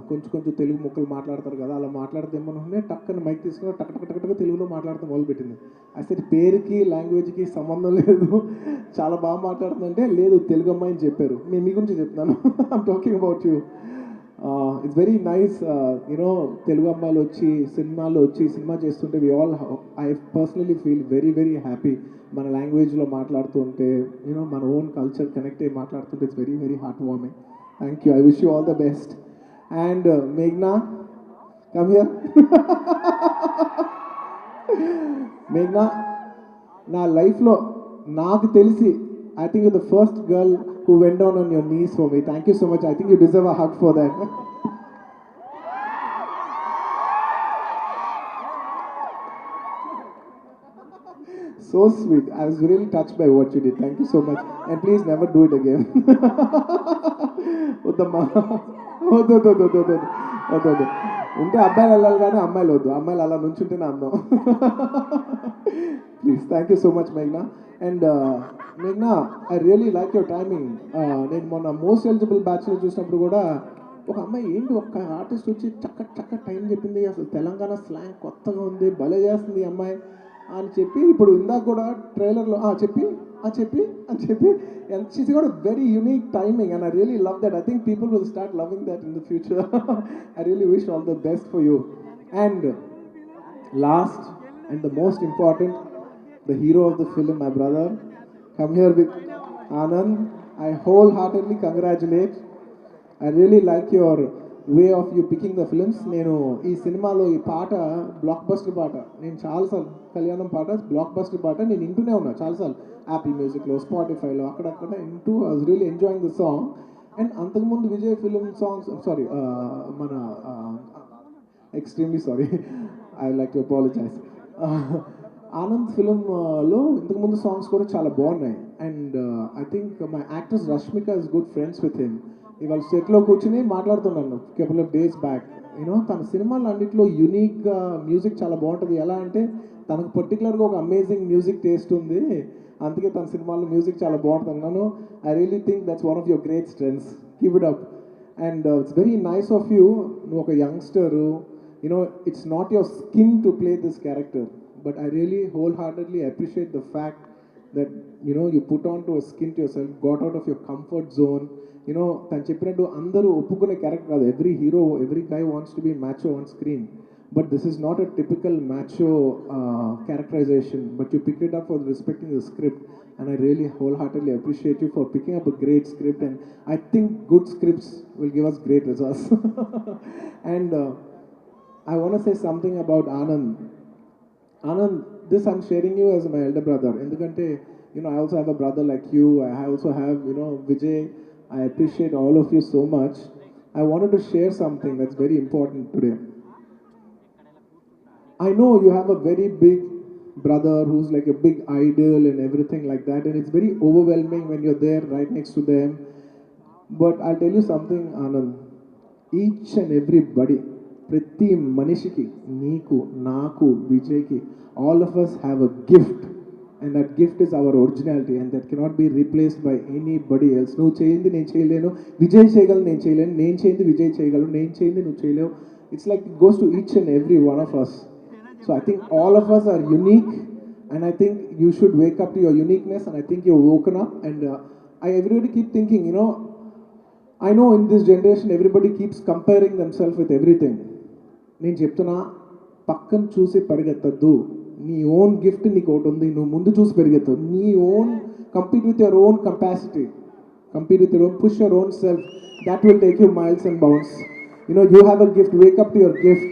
Speaker 14: కొంచెం తెలుగు ముక్కలు మాట్లాడతారు కదా, అలా మాట్లాడదేమోనే టక్కన మైక్ తీసుకుని టక్కగా తెలుగులో మాట్లాడతాం మొదలుపెట్టింది. అసలు పేరుకి లాంగ్వేజ్కి సంబంధం లేదు, చాలా బాగా మాట్లాడుతుందంటే లేదు తెలుగు అమ్మాయి అని చెప్పారు. నేను మీ గురించి చెప్తున్నాను. I'm talking about you. It's very nice, Telugu అమ్మాయిలు వచ్చి సినిమా చేస్తుంటే I personally feel very happy. మన లాంగ్వేజ్లో మాట్లాడుతూ ఉంటే, మన ఓన్ కల్చర్ కనెక్ట్ అయ్యి మాట్లాడుతుంటే it's very heart warming. Thank you. I wish you all the best. And మేఘ్నా, come here. మేఘ్నా, నా లైఫ్లో నాకు తెలిసి I think the first girl who went down on your knees for me. Thank you so much. I think you deserve a hug for that. So sweet. I was really touched by what you did. Thank you so much. And please never do it again. వద్దమ్మా వద్దు వద్దు వద్దు వద్దు వద్దు వద్దు వద్దు ఉంటే అబ్బాయిలు వెళ్ళాలి కానీ అమ్మాయిలు వద్దు అమ్మాయిలు అలా నుంచుంటేనే అందం please thank you so much మేఘ్నా and మేఘ్నా I really like your timing నేను మొన్న మోస్ట్ ఎలిజిబుల్ బ్యాచ్లో చూసినప్పుడు కూడా ఒక అమ్మాయి ఏంటి ఒక్క ఆర్టిస్ట్ వచ్చి చక్క టైం చెప్పింది అసలు తెలంగాణ స్లాంగ్ కొత్తగా ఉంది భలే చేస్తుంది ఈ అమ్మాయి అని చెప్పి ఇప్పుడు ఇందాక కూడా ట్రైలర్లో చెప్పి అని చెప్పి and she's got a very unique timing and I really love that. I think people will start loving that in the future. I really wish all the best for you. And last and the most important, the hero of the film, my brother, come here with Anand. I wholeheartedly congratulate. I really like your way of you picking the films. నేను ఈ సినిమాలో ఈ పాట block buster పాట నేను చాలాసార్లు కళ్యాణం పాట బ్లాక్ బస్టర్ పాట నేను వింటూనే ఉన్నా చాలాసార్లు యాపిల్ మ్యూజిక్లో స్పాటిఫైలో అక్కడక్కడ వింటూ I was really enjoying the song and అంతకుముందు విజయ్ ఫిలిం సాంగ్స్ సారీ మన extremely sorry I like to apologise Anand ఫిలింలో ఇంతకుముందు సాంగ్స్ కూడా చాలా బాగున్నాయి and I think my actors Rashmika is good friends with him ఇవాళ సెట్లో కూర్చుని మాట్లాడుతున్నాను couple of days back you know తన సినిమాలు అన్నింటిలో యూనిక్గా మ్యూజిక్ చాలా బాగుంటుంది ఎలా అంటే తనకు పర్టికులర్గా ఒక అమేజింగ్ మ్యూజిక్ టేస్ట్ ఉంది అందుకే తన సినిమాల్లో మ్యూజిక్ చాలా బాగుంటుంది అన్నాను I really think that's one of your great strengths keep it up and it's very nice of you నువ్వు ఒక youngster you know it's not your skin to play this character but I really wholeheartedly appreciate the fact that you put on to a skin to yourself, got out of your comfort zone. తను చెప్పినట్టు అందరూ ఒప్పుకునే character కాదు every hero every guy wants to be macho on screen but this is not a typical macho characterization but you pick it up for respecting the script and I really wholeheartedly appreciate you for picking up a great script and I think good scripts will give us great results. And I want to say something about Anand. This I'm sharing you as my elder brother. Endukante, I also have a brother like you. I also have, Vijay. I appreciate all of you so much. I wanted to share something that's very important today. I know you have a very big brother who's like a big idol and everything like that, and it's very overwhelming when you're there right next to them. But I'll tell you something, Anand. Each and everybody, ప్రతి మనిషికి నీకు నాకు విజయ్కి all of us have a gift and that gift is our originality and that cannot be replaced by anybody else. నువ్వు చేయింది నేను చేయలేను విజయ్ చేయగలను నేను చేయలేను నేను చేయింది విజయ్ చేయగలను నేను చేయింది నువ్వు చేయలేవు it's like it goes to each and every one of us. So I think all of us are unique and I think you should wake up to your uniqueness and I think you've woken up and everybody keep thinking, I know in this generation everybody keeps comparing themselves with everything. నేను చెప్తున్నా పక్కన చూసి పరిగెత్తద్దు నీ own gift నీకు ఒకటి ఉంది నువ్వు ముందు చూసి పరిగెత్తు నీ own compete with your own capacity compete with your own push your own self that will take you miles and bounce you have a gift Wake up to your gift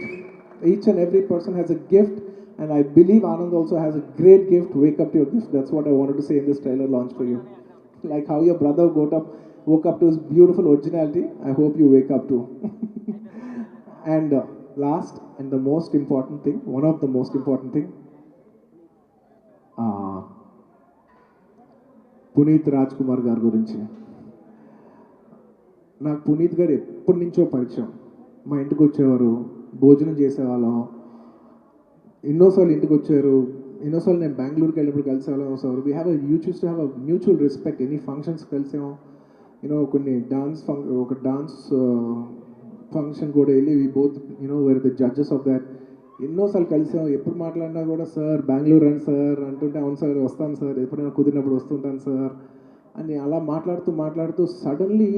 Speaker 14: each and every person has a gift and I believe Anand also has a great gift. Wake up to your gift. That's what I wanted to say in this trailer launch for you. Like how your brother woke up to his beautiful originality, I hope you wake up too. And last and the most important thing, one of the most important thing, Puneeth Raj Kumar గారి గురించి నాకు పునీత్ గారు ఎప్పటి నుంచో పరిచయం మా ఇంటికి వచ్చేవారు భోజనం చేసేవాళ్ళం ఎన్నోసార్లు ఇంటికి వచ్చారు ఎన్నోసార్లు నేను బెంగళూరుకి వెళ్ళినప్పుడు కలిసేవాళ్ళం sir we have used to have a mutual respect any functions కలిసాం కొన్ని ఒక డాన్స్ ఫంక్షన్ కూడా వెళ్ళి we both were the judges of that ఎన్నోసార్లు కలిసాం ఎప్పుడు మాట్లాడినా కూడా సార్ బెంగళూరు రండి సార్ అంటుంటే అవును సార్ వస్తాను సార్ ఎప్పుడైనా కుదిరినప్పుడు వస్తుంటాను సార్ అని అలా మాట్లాడుతూ suddenly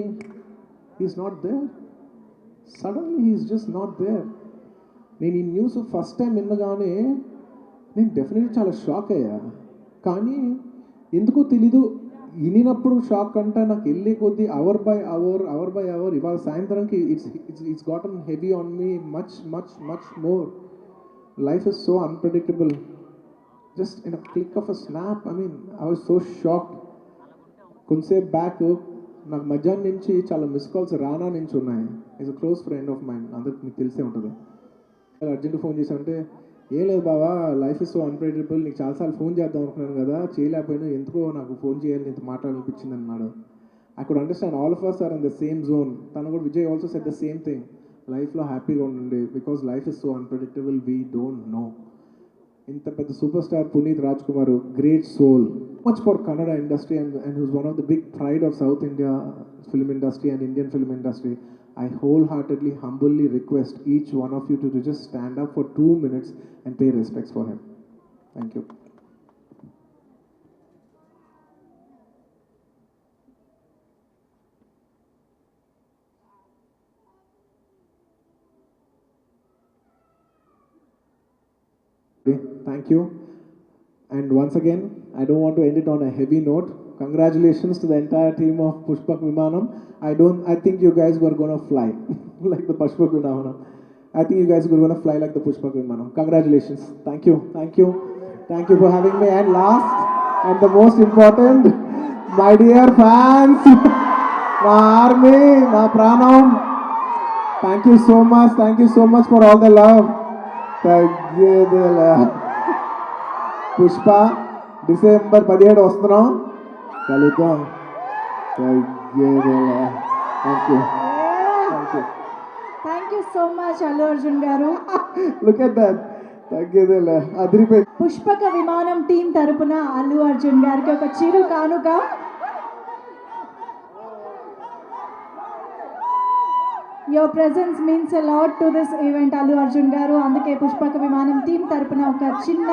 Speaker 14: he's not there suddenly he's just not there నేను ఈ న్యూస్ ఫస్ట్ టైం విన్నగానే నేను డెఫినెట్లీ చాలా షాక్ అయ్యా కానీ ఎందుకో తెలీదు వినినప్పుడు షాక్ అంటే నాకు వెళ్ళే కొద్దీ అవర్ బై అవర్ ఇవాళ సాయంత్రంకి it's gotten heavy on me much more life is so unpredictable just in a click of a snap I was so shocked కొంతసేపు బ్యాక్ నాకు మధ్యాహ్నం నుంచి చాలా మిస్ కాల్స్ రానా నుంచి ఉన్నాయి. Is a close friend of mind, అందరికి మీకు తెలిసే ఉంటుంది. అర్జెంట్ ఫోన్ చేశానంటే ఏం లేదు బావా, లైఫ్ ఇస్ సో అన్ప్రెడిక్టబుల్, నీకు చాలాసార్లు ఫోన్ చేద్దాం అనుకున్నాను కదా, చేయలేకపోయినా ఎందుకో నాకు ఫోన్ చేయాలి, నీతో మాట్లాడాలనిపించింది అన్నాడు. I could understand all of us are in the same zone. తను కూడా Vijay also said the same thing, లైఫ్లో హ్యాపీగా ఉండండి because life is so unpredictable, we don't know. ఇంత పెద్ద super star Puneeth Raj Kumar, great soul, much for Kannada industry and who's one of the big pride of South India film industry and Indian film industry. I wholeheartedly, humbly request each one of you to just stand up for 2 minutes and pay respects for him. Thank you. Thank you. And once again, I don't want to end it on a heavy note. Congratulations to the entire team of Pushpak Vimanam. I think you guys were going to fly like the Pushpak Vimanam. I think you guys were going to fly like the Pushpak Vimanam. Congratulations. Thank you. Thank you. Thank you for having me. And last and the most important, my dear fans, my army, my pranam, thank you so much. Thank you so much for all the love. Pushpa December 17 వస్తున్నాం, కలుద్దాం.
Speaker 12: Thank you so much, Allu Arjun garu.
Speaker 14: Look at that. తగ్గేదేలే, అదిరిపోయి.
Speaker 12: పుష్పక విమానం team తరపున అల్లు అర్జున్ గారికి ఒక చిరు కానుక. Your presence means a lot to this event, Allu Arjun garu. అందుకే పుష్పక విమానం టీం తరపున ఒక చిన్న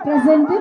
Speaker 12: ప్రెజెంట్